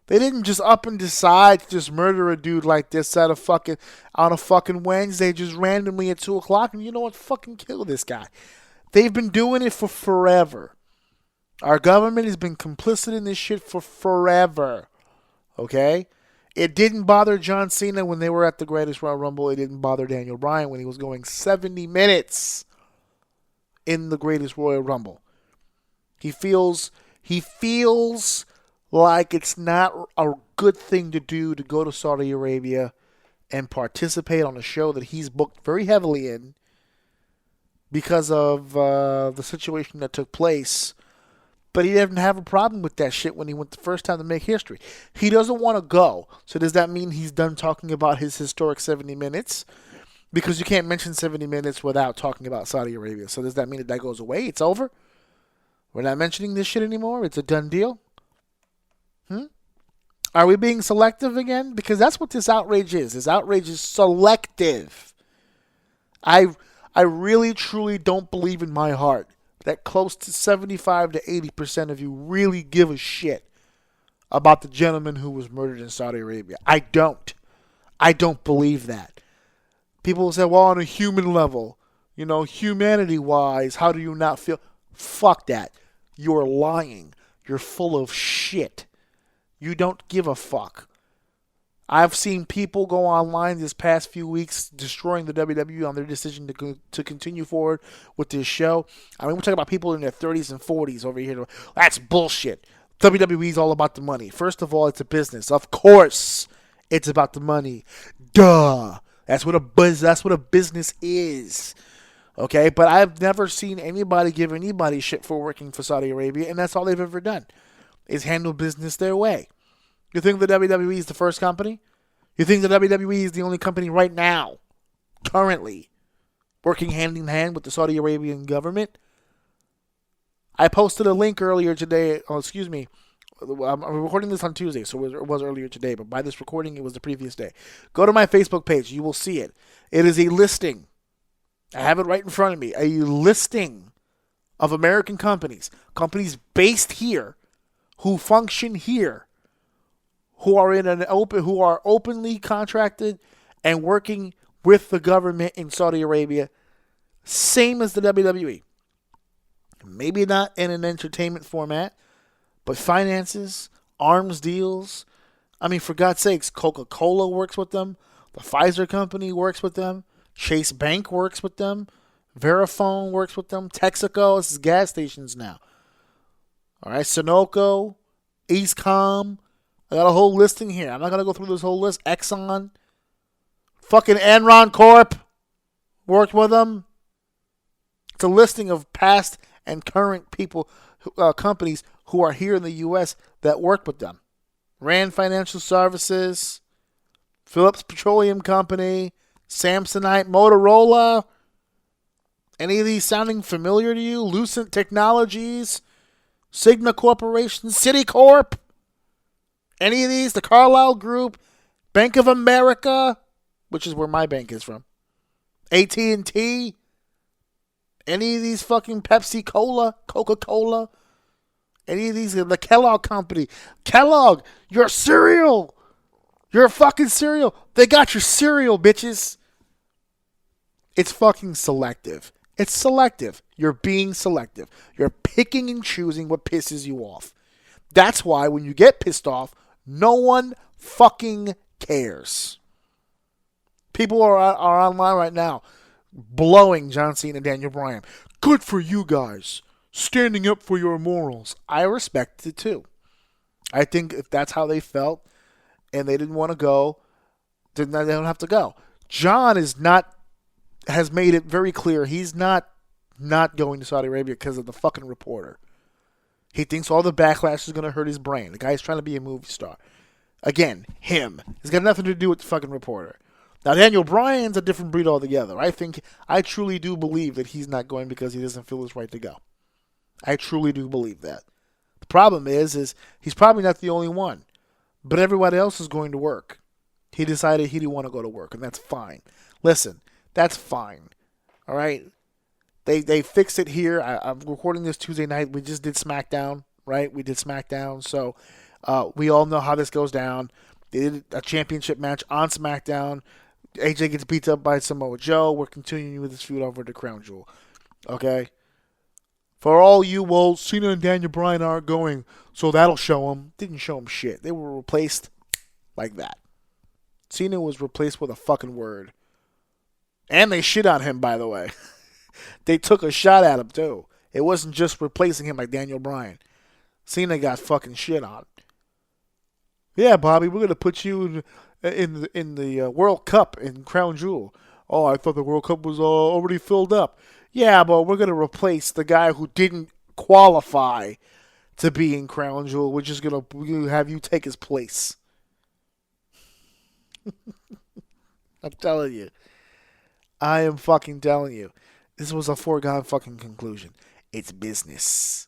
They didn't just up and decide to just murder a dude like this on a fucking Wednesday, just randomly at 2 o'clock, and you know what? Fucking kill this guy. They've been doing it for forever. Our government has been complicit in this shit for forever. Okay? It didn't bother John Cena when they were at the Greatest Royal Rumble. It didn't bother Daniel Bryan when he was going 70 minutes in the Greatest Royal Rumble. He feels like it's not a good thing to do to go to Saudi Arabia and participate on a show that he's booked very heavily in because of the situation that took place. But he didn't have a problem with that shit when he went the first time to make history. He doesn't want to go. So does that mean he's done talking about his historic 70 minutes? Because you can't mention 70 minutes without talking about Saudi Arabia. So does that mean that goes away? It's over? We're not mentioning this shit anymore? It's a done deal? Are we being selective again? Because that's what this outrage is. This outrage is selective. I really, truly don't believe in my heart that close to 75 to 80% of you really give a shit about the gentleman who was murdered in Saudi Arabia. I don't. I don't believe that. People will say, well, on a human level, humanity-wise, how do you not feel? Fuck that. You're lying. You're full of shit. You don't give a fuck. I've seen people go online this past few weeks destroying the WWE on their decision to continue forward with this show. I mean, we're talking about people in their 30s and 40s over here. That's bullshit. WWE's all about the money. First of all, it's a business. Of course, it's about the money. Duh. That's what a business is. Okay, but I've never seen anybody give anybody shit for working for Saudi Arabia, and that's all they've ever done, is handle business their way. You think the WWE is the first company? You think the WWE is the only company right now, currently, working hand in hand with the Saudi Arabian government? I posted a link earlier today. Oh, excuse me. I'm recording this on Tuesday, so it was earlier today, but by this recording, it was the previous day. Go to my Facebook page. You will see it. It is a listing. I have it right in front of me. A listing of American companies based here, who function here, who are openly contracted and working with the government in Saudi Arabia, same as the WWE. Maybe not in an entertainment format, but finances, arms deals. I mean, for God's sakes, Coca-Cola works with them. The Pfizer company works with them. Chase Bank works with them. Verifone works with them. Texaco, this is gas stations now. All right, Sunoco, Eastcom. I got a whole listing here. I'm not going to go through this whole list. Exxon. Fucking Enron Corp. Worked with them. It's a listing of past and current people, companies who are here in the U.S. that work with them. Rand Financial Services. Phillips Petroleum Company. Samsonite. Motorola. Any of these sounding familiar to you? Lucent Technologies. Cigna Corporation. Citicorp. Any of these? The Carlyle Group, Bank of America, which is where my bank is from, AT&T, any of these fucking Pepsi Cola, Coca-Cola, any of these, the Kellogg Company. Kellogg, your cereal. Your fucking cereal. They got your cereal, bitches. It's fucking selective. It's selective. You're being selective. You're picking and choosing what pisses you off. That's why when you get pissed off, no one fucking cares. People are online right now blowing John Cena and Daniel Bryan. Good for you guys. Standing up for your morals. I respect it too. I think if that's how they felt and they didn't want to go, then they don't have to go. John has made it very clear he's not going to Saudi Arabia because of the fucking reporter. He thinks all the backlash is going to hurt his brain. The guy's trying to be a movie star. Again, him. It's got nothing to do with the fucking reporter. Now, Daniel Bryan's a different breed altogether. I truly do believe that he's not going because he doesn't feel it's right to go. I truly do believe that. The problem is he's probably not the only one. But everybody else is going to work. He decided he didn't want to go to work, and that's fine. Listen, that's fine. All right? They fixed it here. I'm recording this Tuesday night. We just did SmackDown, right? We did SmackDown. So we all know how this goes down. They did a championship match on SmackDown. AJ gets beat up by Samoa Joe. We're continuing with this feud over the Crown Jewel. Okay? For all you, well, Cena and Daniel Bryan aren't going, so that'll show them. Didn't show them shit. They were replaced like that. Cena was replaced with a fucking word. And they shit on him, by the way. They took a shot at him, too. It wasn't just replacing him like Daniel Bryan. Cena got fucking shit on. Yeah, Bobby, we're going to put you in the World Cup in Crown Jewel. Oh, I thought the World Cup was already filled up. Yeah, but we're going to replace the guy who didn't qualify to be in Crown Jewel. We're just going to have you take his place. I'm telling you. I am fucking telling you. This was a foregone fucking conclusion. It's business.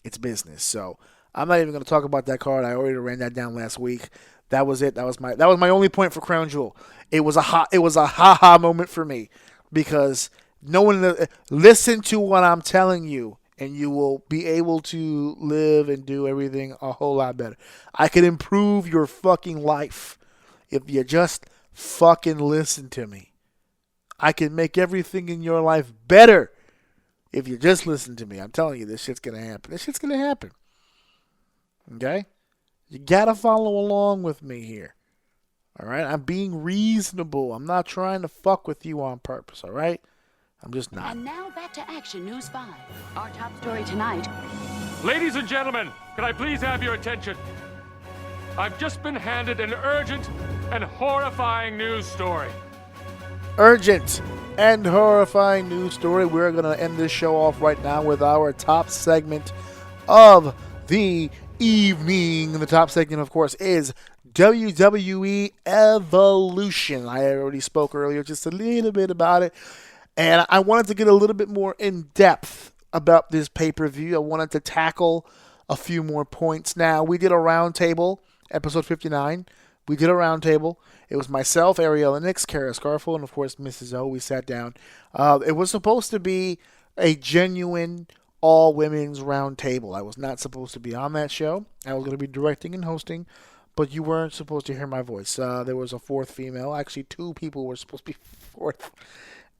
It's business. So I'm not even going to talk about that card. I already ran that down last week. That was it. That was my only point for Crown Jewel. It was a ha moment for me because no one listen to what I'm telling you, and you will be able to live and do everything a whole lot better. I can improve your fucking life if you just fucking listen to me. I can make everything in your life better if you just listen to me. I'm telling you, this shit's going to happen. This shit's going to happen. Okay? You got to follow along with me here. All right? I'm being reasonable. I'm not trying to fuck with you on purpose. All right? I'm just not. And now back to Action News 5. Our top story tonight. Ladies and gentlemen, can I please have your attention? I've just been handed an urgent and horrifying news story. Urgent and horrifying news story. We're going to end this show off right now with our top segment of the evening. The top segment, of course, is WWE Evolution. I already spoke earlier just a little bit about it, and I wanted to get a little bit more in depth about this pay-per-view. I wanted to tackle a few more points. Now, we did a roundtable, episode 59. We did a roundtable. It was myself, Ariella Nix, Kara Scarfo, and of course Mrs. O. We sat down. It was supposed to be a genuine all-women's roundtable. I was not supposed to be on that show. I was going to be directing and hosting, but you weren't supposed to hear my voice. There was a fourth female. Actually, two people were supposed to be fourth.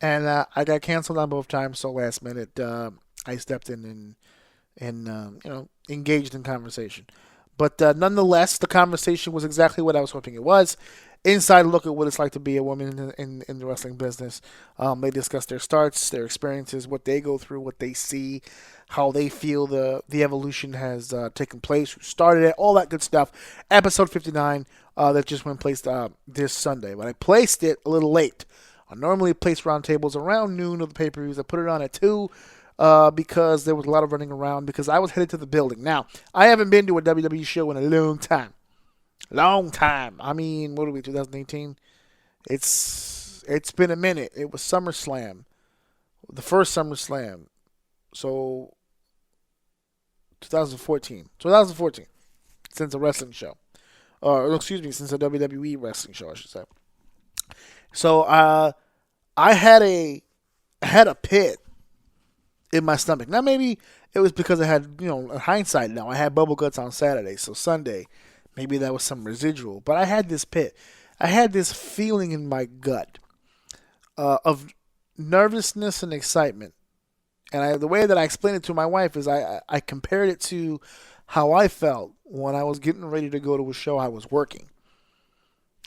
And I got canceled on both times, so last minute I stepped in and engaged in conversation. But nonetheless, the conversation was exactly what I was hoping it was. Inside look at what it's like to be a woman in the wrestling business. They discuss their starts, their experiences, what they go through, what they see, how they feel the evolution has taken place, who started it, all that good stuff. Episode 59 that just went placed this Sunday. But I placed it a little late. I normally place roundtables around noon of the pay-per-views. I put it on at 2 because there was a lot of running around because I was headed to the building. Now, I haven't been to a WWE show in a long time. Long time. I mean, what are we, 2018? It's been a minute. It was SummerSlam. The first SummerSlam. So, 2014. 2014. Since a wrestling show. Since a WWE wrestling show, I should say. So, I had a pit in my stomach. Now, maybe it was because I had, in hindsight now, I had bubble guts on Saturday. So, Sunday, maybe that was some residual. But I had this pit. I had this feeling in my gut of nervousness and excitement. And the way that I explained it to my wife is I compared it to how I felt when I was getting ready to go to a show I was working.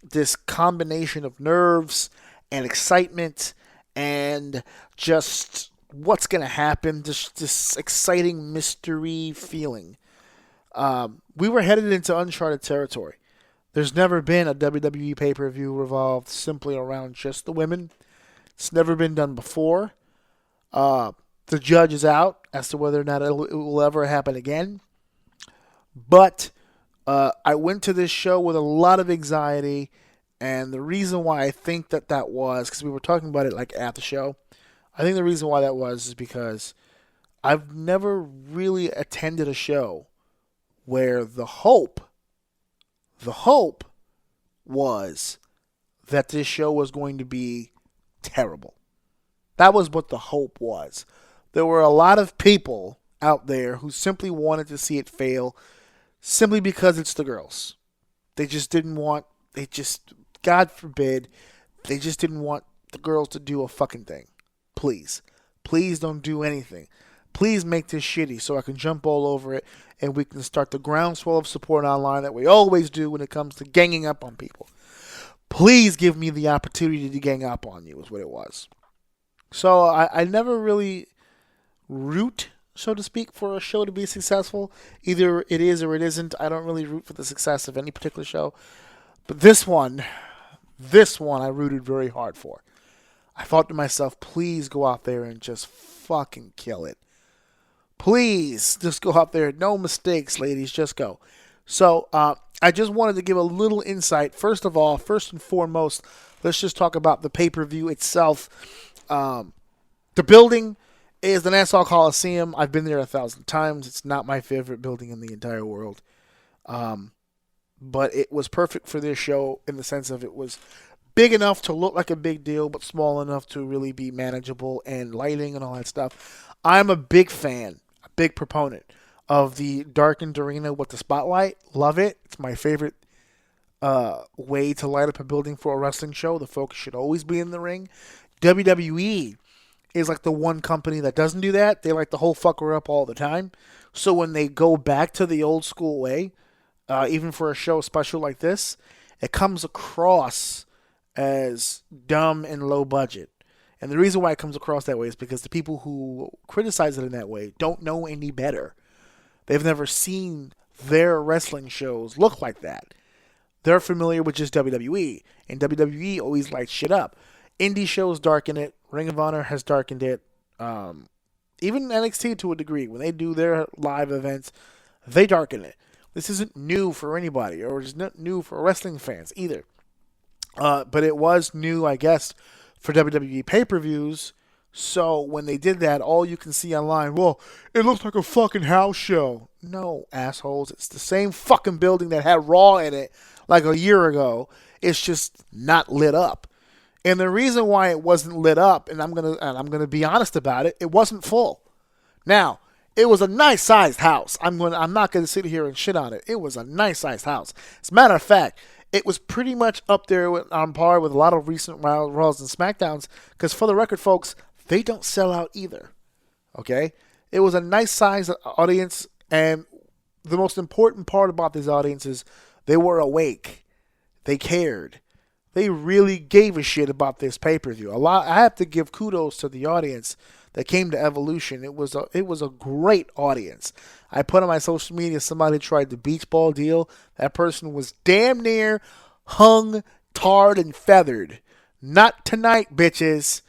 this combination of nerves and excitement and just what's going to happen, this exciting mystery feeling. We were headed into uncharted territory. There's never been a WWE pay-per-view revolved simply around just the women. It's never been done before. The judge is out as to whether or not it will ever happen again. But I went to this show with a lot of anxiety, and the reason why I think that was, because we were talking about it like at the show, I think the reason why that was is because I've never really attended a show where the hope was that this show was going to be terrible. That was what the hope was. There were a lot of people out there who simply wanted to see it fail simply because it's the girls. They just didn't want, God forbid, they just didn't want the girls to do a fucking thing. Please. Please don't do anything. Please make this shitty so I can jump all over it and we can start the groundswell of support online that we always do when it comes to ganging up on people. Please give me the opportunity to gang up on you is what it was. So I never really root, so to speak, for a show to be successful. Either it is or it isn't. I don't really root for the success of any particular show. But this one I rooted very hard for. I thought to myself, please go out there and just fucking kill it. Please, just go out there. No mistakes, ladies. Just go. So, I just wanted to give a little insight. First of all, first and foremost, let's just talk about the pay-per-view itself. The building is the Nassau Coliseum. I've been there 1,000 times. It's not my favorite building in the entire world. But it was perfect for this show in the sense of it was big enough to look like a big deal, but small enough to really be manageable, and lighting and all that stuff. I'm a big fan, a big proponent of the darkened arena with the spotlight. Love it. It's my favorite way to light up a building for a wrestling show. The focus should always be in the ring. WWE is like the one company that doesn't do that. They like the whole fucker up all the time. So when they go back to the old school way, even for a show special like this, it comes across as dumb and low budget. And the reason why it comes across that way is because the people who criticize it in that way don't know any better. They've never seen their wrestling shows look like that. They're familiar with just WWE, and WWE always lights shit up. Indie shows darken it. Ring of Honor has darkened it. Even NXT to a degree. When they do their live events, they darken it. This isn't new for anybody, or it's not new for wrestling fans either. But it was new, I guess, for WWE pay-per-views. So when they did that, all you can see online, well, it looks like a fucking house show. No, assholes. It's the same fucking building that had Raw in it like a year ago. It's just not lit up. And the reason why it wasn't lit up, and I'm gonna be honest about it, it wasn't full. Now, it was a nice-sized house. I'm not gonna sit here and shit on it. It was a nice-sized house. As a matter of fact, it was pretty much up there on par with a lot of recent Raws and SmackDowns. Because for the record, folks, they don't sell out either. Okay, it was a nice-sized audience, and the most important part about these audiences, they were awake. They cared. They really gave a shit about this pay-per-view. I have to give kudos to the audience that came to Evolution. It was a great audience. I put on my social media, somebody tried the beach ball deal. That person was damn near hung, tarred, and feathered. Not tonight, bitches.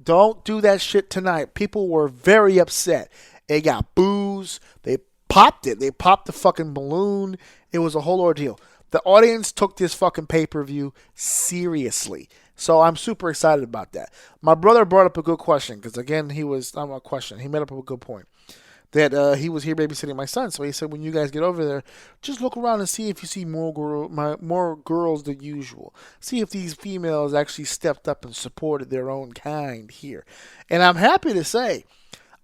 Don't do that shit tonight. People were very upset. They got boos. They popped it. They popped the fucking balloon. It was a whole ordeal. The audience took this fucking pay-per-view seriously. So I'm super excited about that. My brother brought up a good question, because again, he made up a good point. That he was here babysitting my son. So he said, when you guys get over there, just look around and see if you see more girls than usual. See if these females actually stepped up and supported their own kind here. And I'm happy to say,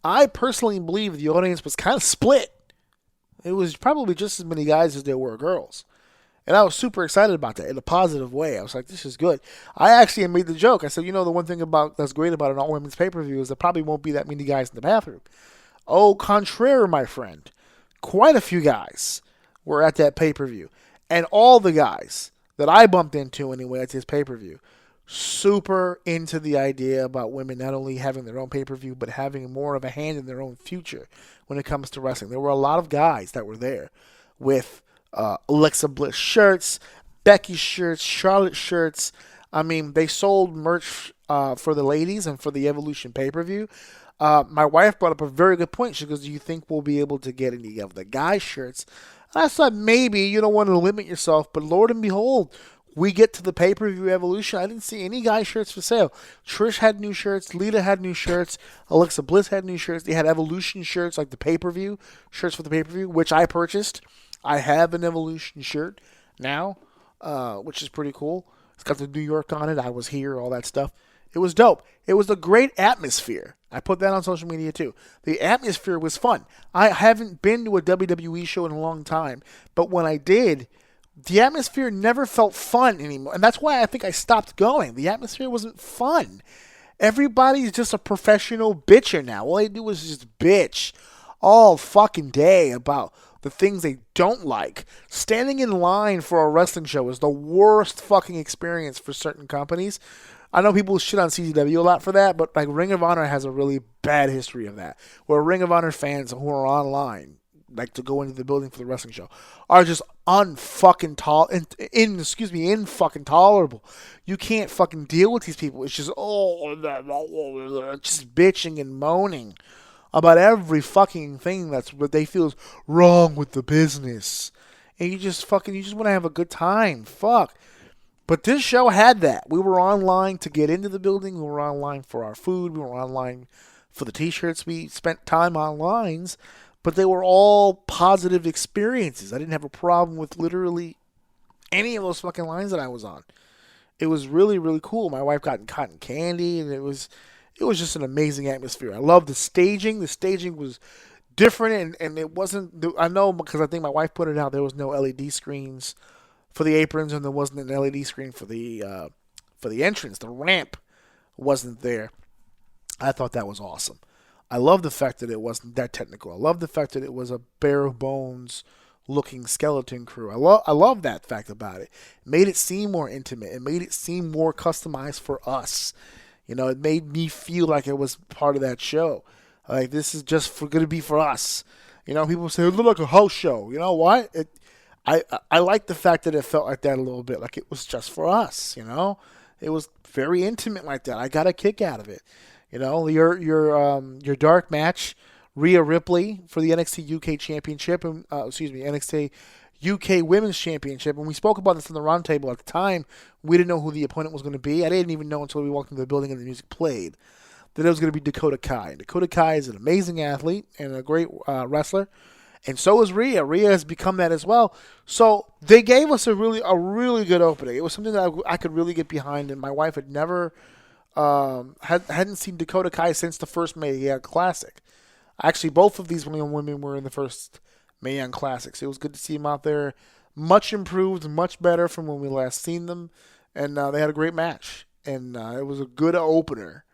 I personally believe the audience was kind of split. It was probably just as many guys as there were girls. And I was super excited about that in a positive way. I was like, this is good. I actually made the joke. I said, the one thing that's great about an all-women's pay-per-view is there probably won't be that many guys in the bathroom. Au contraire, my friend. Quite a few guys were at that pay-per-view. And all the guys that I bumped into anyway at this pay-per-view, super into the idea about women not only having their own pay-per-view, but having more of a hand in their own future when it comes to wrestling. There were a lot of guys that were there with Alexa Bliss shirts, Becky shirts, Charlotte shirts. I mean, they sold merch for the ladies and for the Evolution pay-per-view. My wife brought up a very good point. She goes, do you think we'll be able to get any of the guy shirts? And I thought maybe you don't want to limit yourself, but Lord and behold, we get to the pay-per-view Evolution. I didn't see any guy shirts for sale. Trish had new shirts. Lita had new shirts. Alexa Bliss had new shirts. They had Evolution shirts, like the pay-per-view, shirts for the pay-per-view, which I purchased. I have an Evolution shirt now, which is pretty cool. It's got the New York on it. I was here, all that stuff. It was dope. It was a great atmosphere. I put that on social media too. The atmosphere was fun. I haven't been to a WWE show in a long time, but when I did, the atmosphere never felt fun anymore. And that's why I think I stopped going. The atmosphere wasn't fun. Everybody's just a professional bitcher now. All they do is just bitch all fucking day about the things they don't like. Standing in line for a wrestling show is the worst fucking experience for certain companies. I know people shit on CZW a lot for that, but like Ring of Honor has a really bad history of that, where Ring of Honor fans who are online, like to go into the building for the wrestling show, are just unfucking fucking tolerable. You can't fucking deal with these people. It's just just bitching and moaning about every fucking thing that's what they feel is wrong with the business, and you just want to have a good time. Fuck. But this show had that. We were online to get into the building. We were online for our food. We were online for the t-shirts. We spent time on lines, but they were all positive experiences. I didn't have a problem with literally any of those fucking lines that I was on. It was really, really cool. My wife got cotton candy, and it was just an amazing atmosphere. I love the staging. The staging was different, and it wasn't. I know because I think my wife put it out. There was no LED screens for the aprons, and there wasn't an LED screen for the entrance. The ramp wasn't there. I thought that was awesome. I love the fact that it wasn't that technical. I love the fact that it was a bare bones looking skeleton crew. I love that fact about it. It made it seem more intimate. It made it seem more customized for us. You know, it made me feel like it was part of that show. Like, this is just going to be for us. You know, people say it looked like a house show. You know what? I like the fact that it felt like that a little bit, like it was just for us, you know? It was very intimate like that. I got a kick out of it. You know, your dark match, Rhea Ripley for the NXT UK Championship, NXT UK Women's Championship, and we spoke about this in the roundtable at the time. We didn't know who the opponent was going to be. I didn't even know until we walked into the building and the music played that it was going to be Dakota Kai. Dakota Kai is an amazing athlete and a great wrestler. And so is Rhea. Rhea has become that as well. So they gave us a really good opening. It was something that I could really get behind. And my wife had never hadn't seen Dakota Kai since the first Mae Young Classic. Actually, both of these women were in the first Mae Young Classic. So it was good to see them out there. Much improved, much better from when we last seen them. And they had a great match. And it was a good opener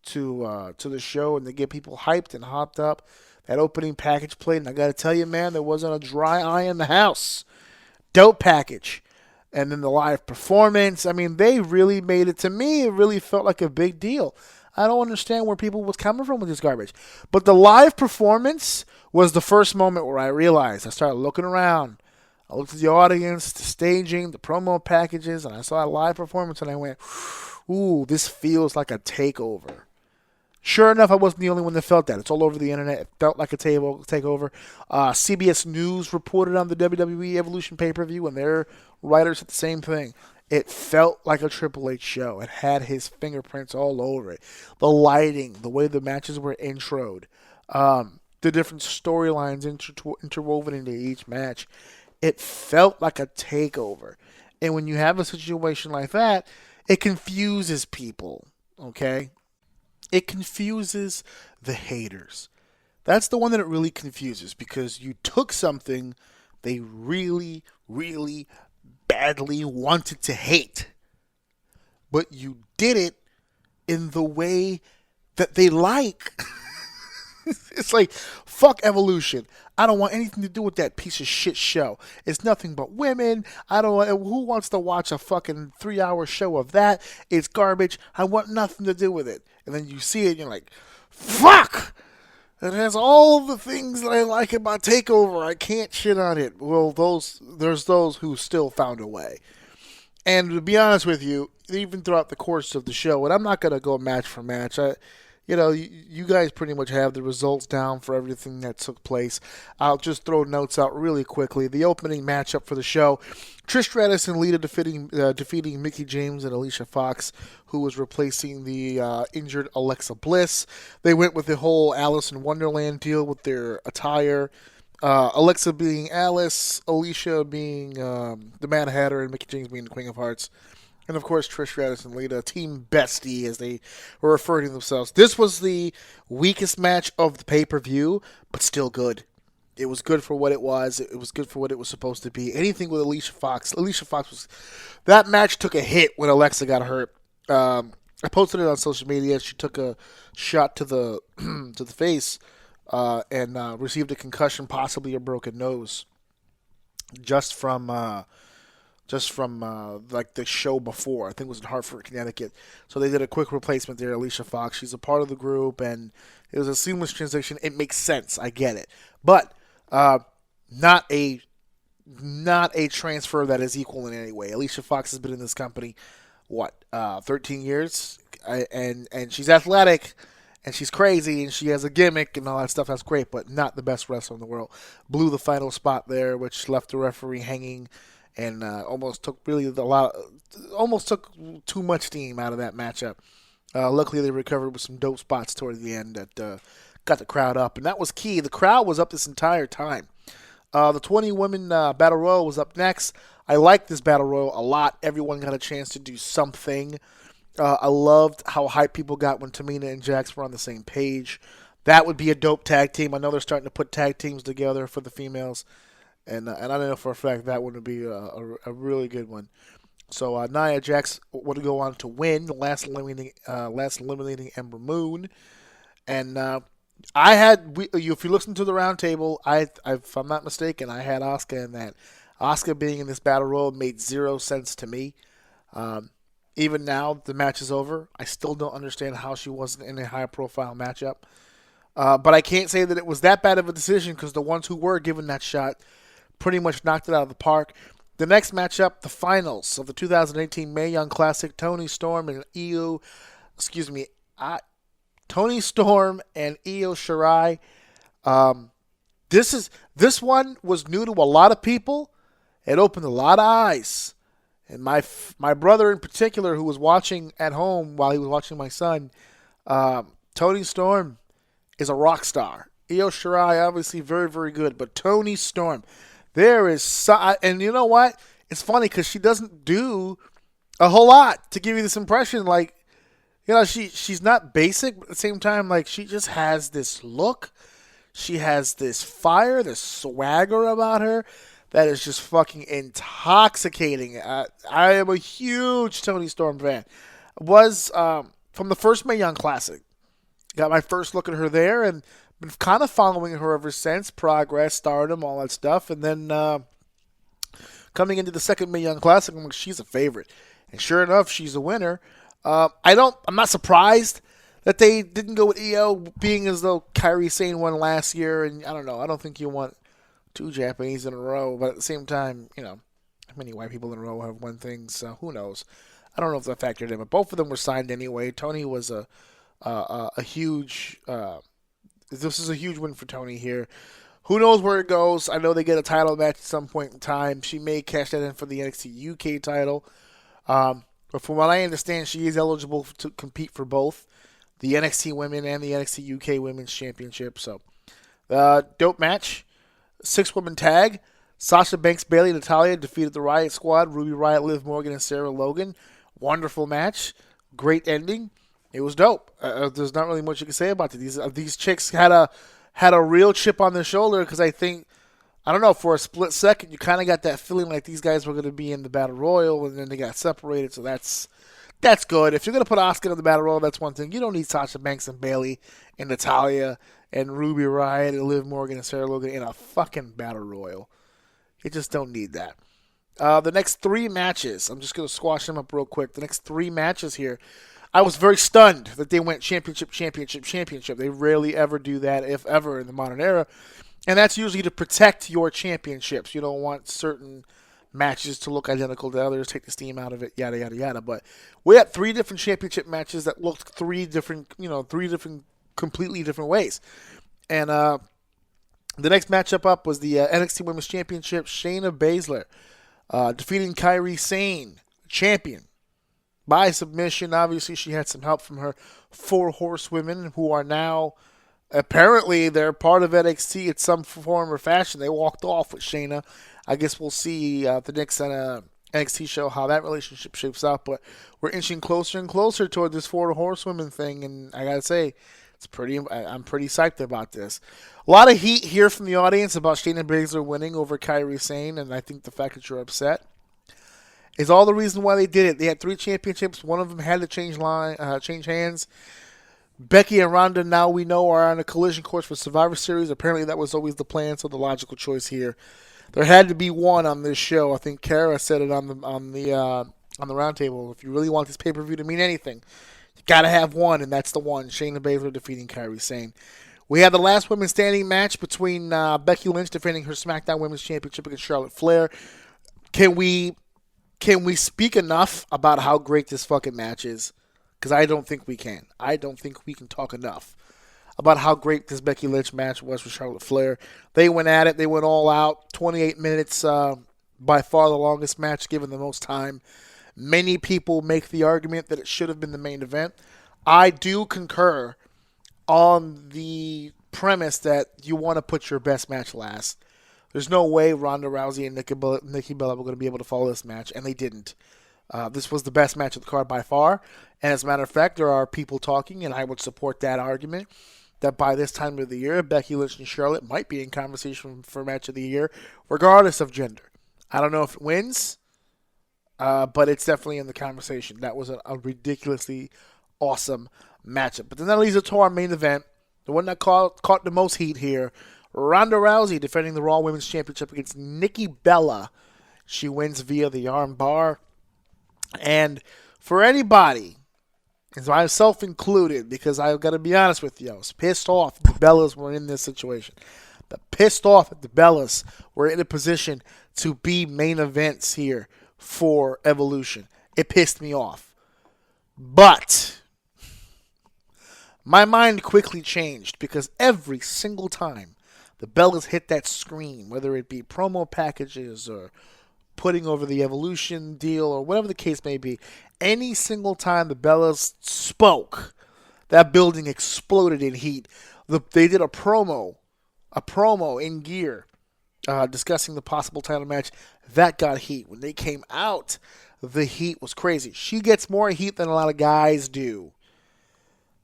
to the show, and to get people hyped and hopped up. That opening package played, and I got to tell you, man, there wasn't a dry eye in the house. Dope package. And then the live performance, I mean, they really made it. To me, it really felt like a big deal. I don't understand where people was coming from with this garbage. But the live performance was the first moment where I realized. I started looking around. I looked at the audience, the staging, the promo packages, and I saw a live performance, and I went, ooh, this feels like a takeover. Sure enough, I wasn't the only one that felt that. It's all over the internet. It felt like a takeover. CBS News reported on the WWE Evolution pay-per-view, and their writers said the same thing. It felt like a Triple H show. It had his fingerprints all over it. The lighting, the way the matches were introed, the different storylines interwoven into each match. It felt like a takeover. And when you have a situation like that, it confuses people, okay? It confuses the haters. That's the one that it really confuses, because you took something they really, really badly wanted to hate, but you did it in the way that they like. It's like, fuck Evolution. I don't want anything to do with that piece of shit show. It's nothing but women. I don't want, who wants to watch a fucking 3-hour show of that? It's garbage. I want nothing to do with it. And then you see it and you're like, fuck! It has all the things that I like about TakeOver. I can't shit on it. Well, there's those who still found a way. And to be honest with you, even throughout the course of the show, and I'm not going to go match for match. You guys pretty much have the results down for everything that took place. I'll just throw notes out really quickly. The opening matchup for the show, Trish Stratus and Lita defeating Mickie James and Alicia Fox, who was replacing the injured Alexa Bliss. They went with the whole Alice in Wonderland deal with their attire. Alexa being Alice, Alicia being the Mad Hatter, and Mickie James being the Queen of Hearts. And, of course, Trish Stratus and Lita, Team Bestie, as they were referring to themselves. This was the weakest match of the pay-per-view, but still good. It was good for what it was. It was good for what it was supposed to be. Anything with Alicia Fox. That match took a hit when Alexa got hurt. I posted it on social media. She took a shot to the to the face and received a concussion, possibly a broken nose, just from like the show before. I think it was in Hartford, Connecticut. So they did a quick replacement there, Alicia Fox. She's a part of the group, and it was a seamless transition. It makes sense. I get it. But not a transfer that is equal in any way. Alicia Fox has been in this company, 13 years? And she's athletic, and she's crazy, and she has a gimmick and all that stuff. That's great, but not the best wrestler in the world. Blew the final spot there, which left the referee hanging, and almost took too much steam out of that matchup. Luckily, they recovered with some dope spots towards the end that got the crowd up, and that was key. The crowd was up this entire time. The 20-women Battle Royal was up next. I liked this Battle Royal a lot. Everyone got a chance to do something. I loved how hyped people got when Tamina and Jax were on the same page. That would be a dope tag team. I know they're starting to put tag teams together for the females. And I know for a fact that one would be a really good one. So Nia Jax would go on to win, last eliminating Ember Moon. And if you listen to the roundtable, if I'm not mistaken, I had Asuka in that. Asuka being in this battle royal made 0 sense to me. Even now, the match is over. I still don't understand how she wasn't in a high-profile matchup. But I can't say that it was that bad of a decision because the ones who were given that shot pretty much knocked it out of the park. The next matchup, the finals of the 2018 Mae Young Classic, Toni Storm and Io Shirai. This one was new to a lot of people. It opened a lot of eyes. And my brother in particular, who was watching at home while he was watching my son, Toni Storm is a rock star. Io Shirai, obviously very, very good. But Toni Storm, and you know what? It's funny because she doesn't do a whole lot to give you this impression. Like, she's not basic, but at the same time, like, she just has this look. She has this fire, this swagger about her that is just fucking intoxicating. I am a huge Toni Storm fan. Was from the first Mae Young Classic. Got my first look at her there, and been kind of following her ever since. Progress, Stardom, all that stuff. And then coming into the second Mae Young Classic, I'm like, she's a favorite. And sure enough, she's a winner. I'm not surprised that they didn't go with Io, being as though Kairi Sane won last year. And I don't know. I don't think you want 2 Japanese in a row. But at the same time, how many white people in a row have won things? Who knows? I don't know if that factored in. But both of them were signed anyway. Toni was a huge... this is a huge win for Toni here. Who knows where it goes? I know they get a title match at some point in time. She may cash that in for the NXT UK title. But from what I understand, she is eligible to compete for both the NXT Women and the NXT UK Women's Championship. So, dope match. 6-woman tag. Sasha Banks, Bayley, and Natalya defeated the Riot Squad. Ruby Riott, Liv Morgan, and Sarah Logan. Wonderful match. Great ending. It was dope. There's not really much you can say about it. These chicks had a real chip on their shoulder because I don't know, for a split second, you kind of got that feeling like these guys were going to be in the Battle Royal, and then they got separated, so that's good. If you're going to put Asuka in the Battle Royal, that's one thing. You don't need Sasha Banks and Bayley and Natalya and Ruby Riott and Liv Morgan and Sarah Logan in a fucking battle royal. You just don't need that. The next 3 matches, I'm just going to squash them up real quick. The next 3 matches here, I was very stunned that they went championship, championship, championship. They rarely ever do that, if ever, in the modern era. And that's usually to protect your championships. You don't want certain matches to look identical to others, take the steam out of it, yada, yada, yada. But we had 3 different championship matches that looked 3 different completely different ways. And the next matchup up was the NXT Women's Championship. Shayna Baszler defeating Kairi Sane, champion, by submission. Obviously, she had some help from her 4 horsewomen who are now, apparently, they're part of NXT in some form or fashion. They walked off with Shayna. I guess we'll see the next NXT show how that relationship shapes out. But we're inching closer and closer toward this 4 horsewomen thing, and I gotta say, I'm pretty psyched about this. A lot of heat here from the audience about Shayna Baszler winning over Kairi Sane, and I think the fact that you're upset is all the reason why they did it. They had 3 championships. One of them had to change hands. Becky and Ronda, now we know, are on a collision course for Survivor Series. Apparently that was always the plan, so the logical choice here. There had to be one on this show. I think Kara said it on the roundtable. If you really want this pay-per-view to mean anything, you got to have one, and that's the one. Shayna Baszler defeating Kairi Sane. We had the last women's standing match between Becky Lynch defending her SmackDown Women's Championship against Charlotte Flair. Can we speak enough about how great this fucking match is? Because I don't think we can. I don't think we can talk enough about how great this Becky Lynch match was with Charlotte Flair. They went at it. They went all out. 28 minutes, by far the longest match given the most time. Many people make the argument that it should have been the main event. I do concur on the premise that you want to put your best match last. There's no way Ronda Rousey and Nikki Bella were going to be able to follow this match, and they didn't. This was the best match of the card by far. And as a matter of fact, there are people talking, and I would support that argument, that by this time of the year, Becky Lynch and Charlotte might be in conversation for match of the year, regardless of gender. I don't know if it wins, but it's definitely in the conversation. That was a ridiculously awesome matchup. But then that leads us to our main event, the one that caught the most heat here. Ronda Rousey defending the Raw Women's Championship against Nikki Bella. She wins via the arm bar. And for anybody, and myself included, because I've got to be honest with you, I was pissed off the Bellas were in this situation. Pissed off that the Bellas were in a position to be main events here for Evolution. It pissed me off. But my mind quickly changed, because every single time the Bellas hit that screen, whether it be promo packages or putting over the Evolution deal or whatever the case may be, any single time the Bellas spoke, that building exploded in heat. They did a promo in gear discussing the possible title match. That got heat. When they came out, the heat was crazy. She gets more heat than a lot of guys do.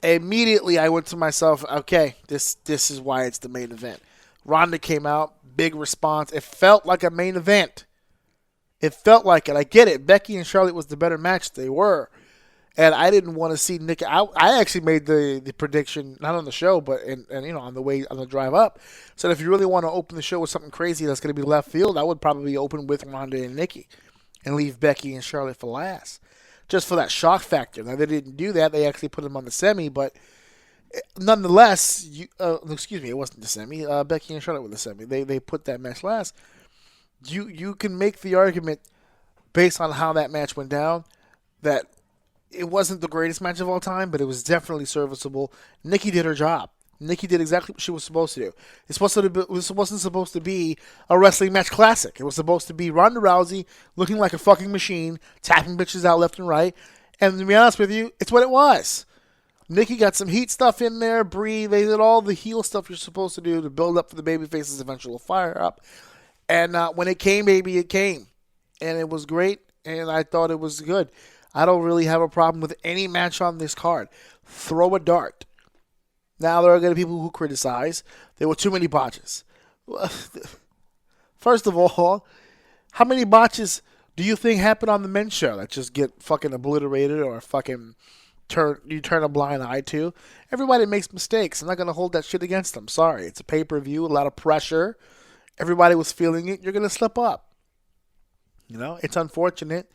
Immediately, I went to myself, okay, this is why it's the main event. Ronda came out, big response. It felt like a main event. It felt like it. I get it. Becky and Charlotte was the better match. They were. And I didn't want to see Nikki. I actually made the prediction, not on the show, but on the drive up. Said if you really want to open the show with something crazy that's going to be left field, I would probably open with Ronda and Nikki and leave Becky and Charlotte for last, just for that shock factor. Now, they didn't do that. They actually put them on the semi, but nonetheless, it wasn't the semi. Becky and Charlotte were the semi. They put that match last. You can make the argument based on how that match went down that it wasn't the greatest match of all time, but it was definitely serviceable. Nikki did her job. Nikki did exactly what she was supposed to do. It wasn't supposed to be a wrestling match classic. It was supposed to be Ronda Rousey looking like a fucking machine, tapping bitches out left and right. And to be honest with you, it's what it was. Nikki got some heat stuff in there. Brie, they did all the heel stuff you're supposed to do to build up for the babyface's eventual fire up. And when it came, baby, it came. And it was great, and I thought it was good. I don't really have a problem with any match on this card. Throw a dart. Now, there are going to be people who criticize. There were too many botches. First of all, how many botches do you think happen on the men's show that just get fucking obliterated or fucking turn a blind eye to. Everybody makes mistakes. I'm not gonna hold that shit against them. Sorry, it's a pay-per-view, a lot of pressure. Everybody was feeling it. You're gonna slip up. It's unfortunate,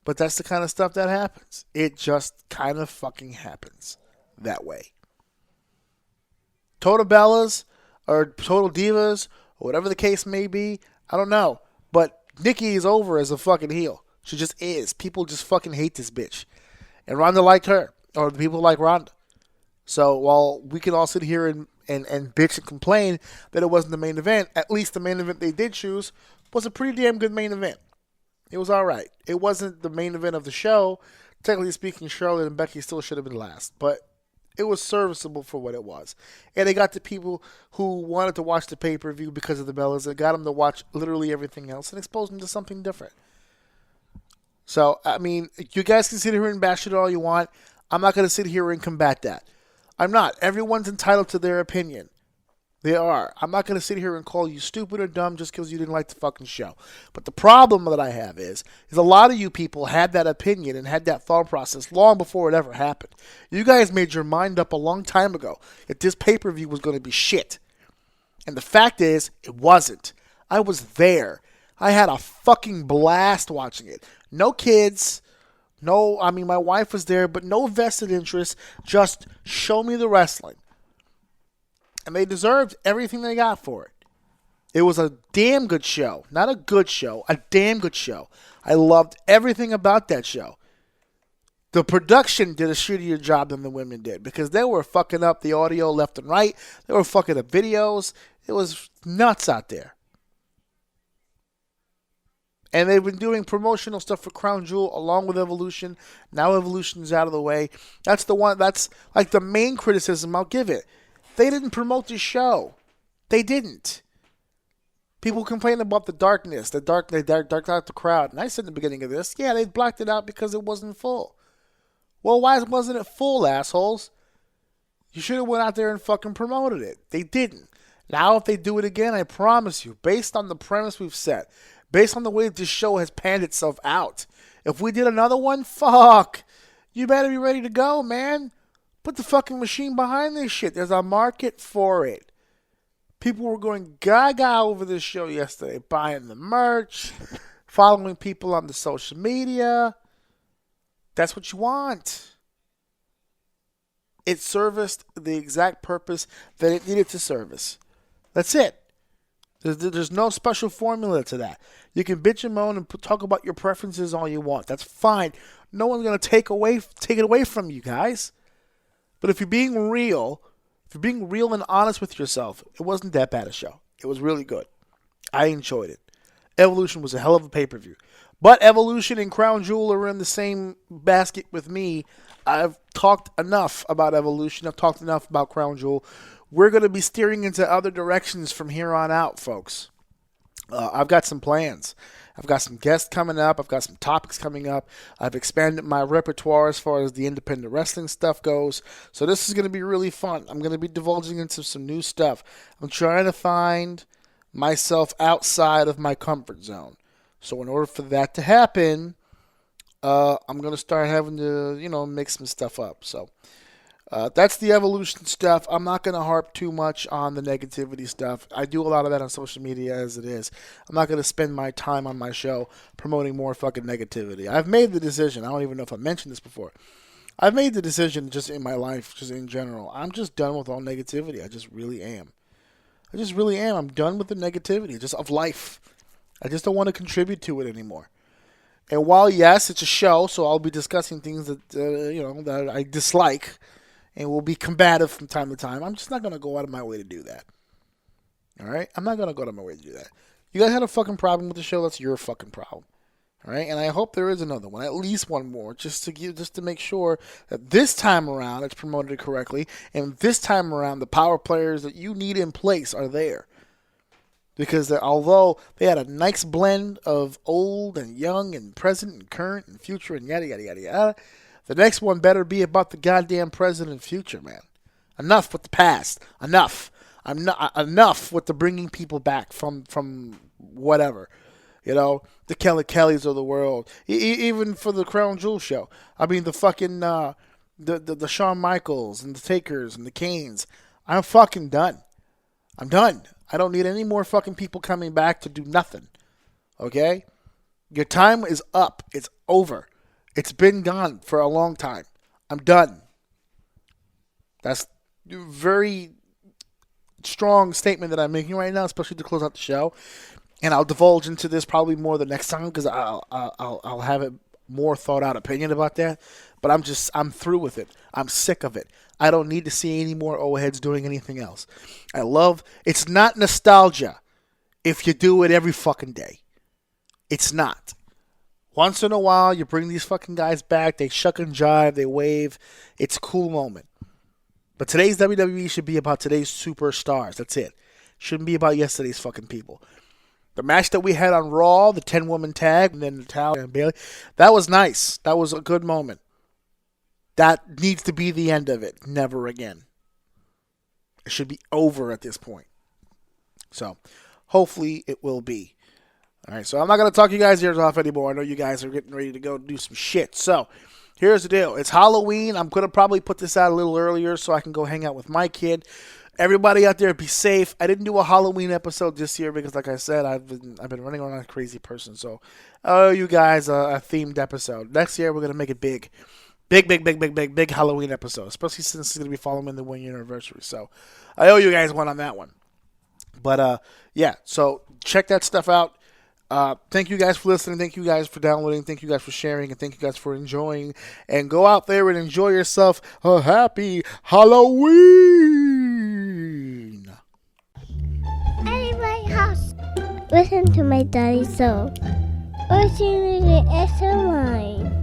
but that's the kind of stuff that happens. It just kind of fucking happens that way. Total Bellas or Total Divas or whatever the case may be, I don't know. But Nikki is over as a fucking heel. She just is. People just fucking hate this bitch. And Ronda liked her, or the people like Ronda. So while we can all sit here and bitch and complain that it wasn't the main event, at least the main event they did choose was a pretty damn good main event. It was all right. It wasn't the main event of the show. Technically speaking, Charlotte and Becky still should have been last. But it was serviceable for what it was. And they got the people who wanted to watch the pay-per-view because of the Bellas. It got them to watch literally everything else and expose them to something different. So, I mean, you guys can sit here and bash it all you want. I'm not going to sit here and combat that. I'm not. Everyone's entitled to their opinion. They are. I'm not going to sit here and call you stupid or dumb just because you didn't like the fucking show. But the problem that I have is a lot of you people had that opinion and had that thought process long before it ever happened. You guys made your mind up a long time ago that this pay-per-view was going to be shit. And the fact is, it wasn't. I was there. I had a fucking blast watching it. No kids. No, I mean, my wife was there, but no vested interest. Just show me the wrestling. And they deserved everything they got for it. It was a damn good show. Not a good show. A damn good show. I loved everything about that show. The production did a shittier job than the women did because they were fucking up the audio left and right. They were fucking up videos. It was nuts out there. And they've been doing promotional stuff for Crown Jewel along with Evolution. Now Evolution's out of the way. That's like the main criticism I'll give it. They didn't promote the show. They didn't. People complain about the darkness. They darked out the crowd. And I said in the beginning of this, yeah, they blocked it out because it wasn't full. Well, why wasn't it full, assholes? You should have went out there and fucking promoted it. They didn't. Now, if they do it again, I promise you, based on the premise we've set, based on the way this show has panned itself out, if we did another one, fuck, you better be ready to go, man. Put the fucking machine behind this shit. There's a market for it. People were going gaga over this show yesterday, buying the merch, following people on the social media. That's what you want. It serviced the exact purpose that it needed to service. That's it. There's no special formula to that. You can bitch and moan and talk about your preferences all you want. That's fine. No one's going to take it away from you guys. But if you're being real and honest with yourself, it wasn't that bad a show. It was really good. I enjoyed it. Evolution was a hell of a pay-per-view. But Evolution and Crown Jewel are in the same basket with me. I've talked enough about Evolution. I've talked enough about Crown Jewel. We're going to be steering into other directions from here on out, folks. I've got some plans. I've got some guests coming up. I've got some topics coming up. I've expanded my repertoire as far as the independent wrestling stuff goes. So this is going to be really fun. I'm going to be divulging into some new stuff. I'm trying to find myself outside of my comfort zone. So in order for that to happen, I'm going to start having to, mix some stuff up. So that's the Evolution stuff. I'm not going to harp too much on the negativity stuff. I do a lot of that on social media as it is. I'm not going to spend my time on my show promoting more fucking negativity. I've made the decision. I don't even know if I mentioned this before. I've made the decision just in my life, just in general. I'm just done with all negativity. I just really am. I'm done with the negativity just of life. I just don't want to contribute to it anymore. And while, yes, it's a show, so I'll be discussing things that, that I dislike and will be combative from time to time, I'm just not going to go out of my way to do that. All right? I'm not going to go out of my way to do that. You guys had a fucking problem with the show, that's your fucking problem. All right? And I hope there is another one, at least one more, just to make sure that this time around it's promoted correctly, and this time around the power players that you need in place are there. Because although they had a nice blend of old and young and present and current and future and yada, yada, yada, yada, the next one better be about the goddamn present and future, man. Enough with the past. Enough. Enough with the bringing people back from whatever. The Kelly Kellys of the world. Even for the Crown Jewel show. I mean, the fucking the Shawn Michaels and the Takers and the Kanes. I'm fucking done. I'm done. I don't need any more fucking people coming back to do nothing. Okay? Your time is up. It's over. It's been gone for a long time. I'm done. That's a very strong statement that I'm making right now, especially to close out the show. And I'll divulge into this probably more the next time because I'll have a more thought out opinion about that. But I'm through with it. I'm sick of it. I don't need to see any more old heads doing anything else. It's not nostalgia if you do it every fucking day. It's not. Once in a while, you bring these fucking guys back. They shuck and jive. They wave. It's a cool moment. But today's WWE should be about today's superstars. That's it. Shouldn't be about yesterday's fucking people. The match that we had on Raw, the 10-woman tag, and then Natalia and Bayley, that was nice. That was a good moment. That needs to be the end of it. Never again. It should be over at this point. So, hopefully it will be. All right, so I'm not going to talk you guys' ears off anymore. I know you guys are getting ready to go do some shit. So, here's the deal. It's Halloween. I'm going to probably put this out a little earlier so I can go hang out with my kid. Everybody out there, be safe. I didn't do a Halloween episode this year because, like I said, I've been running around like a crazy person. So, you guys, a themed episode. Next year, we're going to make it big. Big Halloween episode, especially since it's going to be following the 1 year anniversary. So, I owe you guys one on that one. But, yeah, so check that stuff out. Thank you guys for listening. Thank you guys for downloading. Thank you guys for sharing. And thank you guys for enjoying. And go out there and enjoy yourself a happy Halloween. Anyway, house. Listen to my daddy so. Or see the extra line.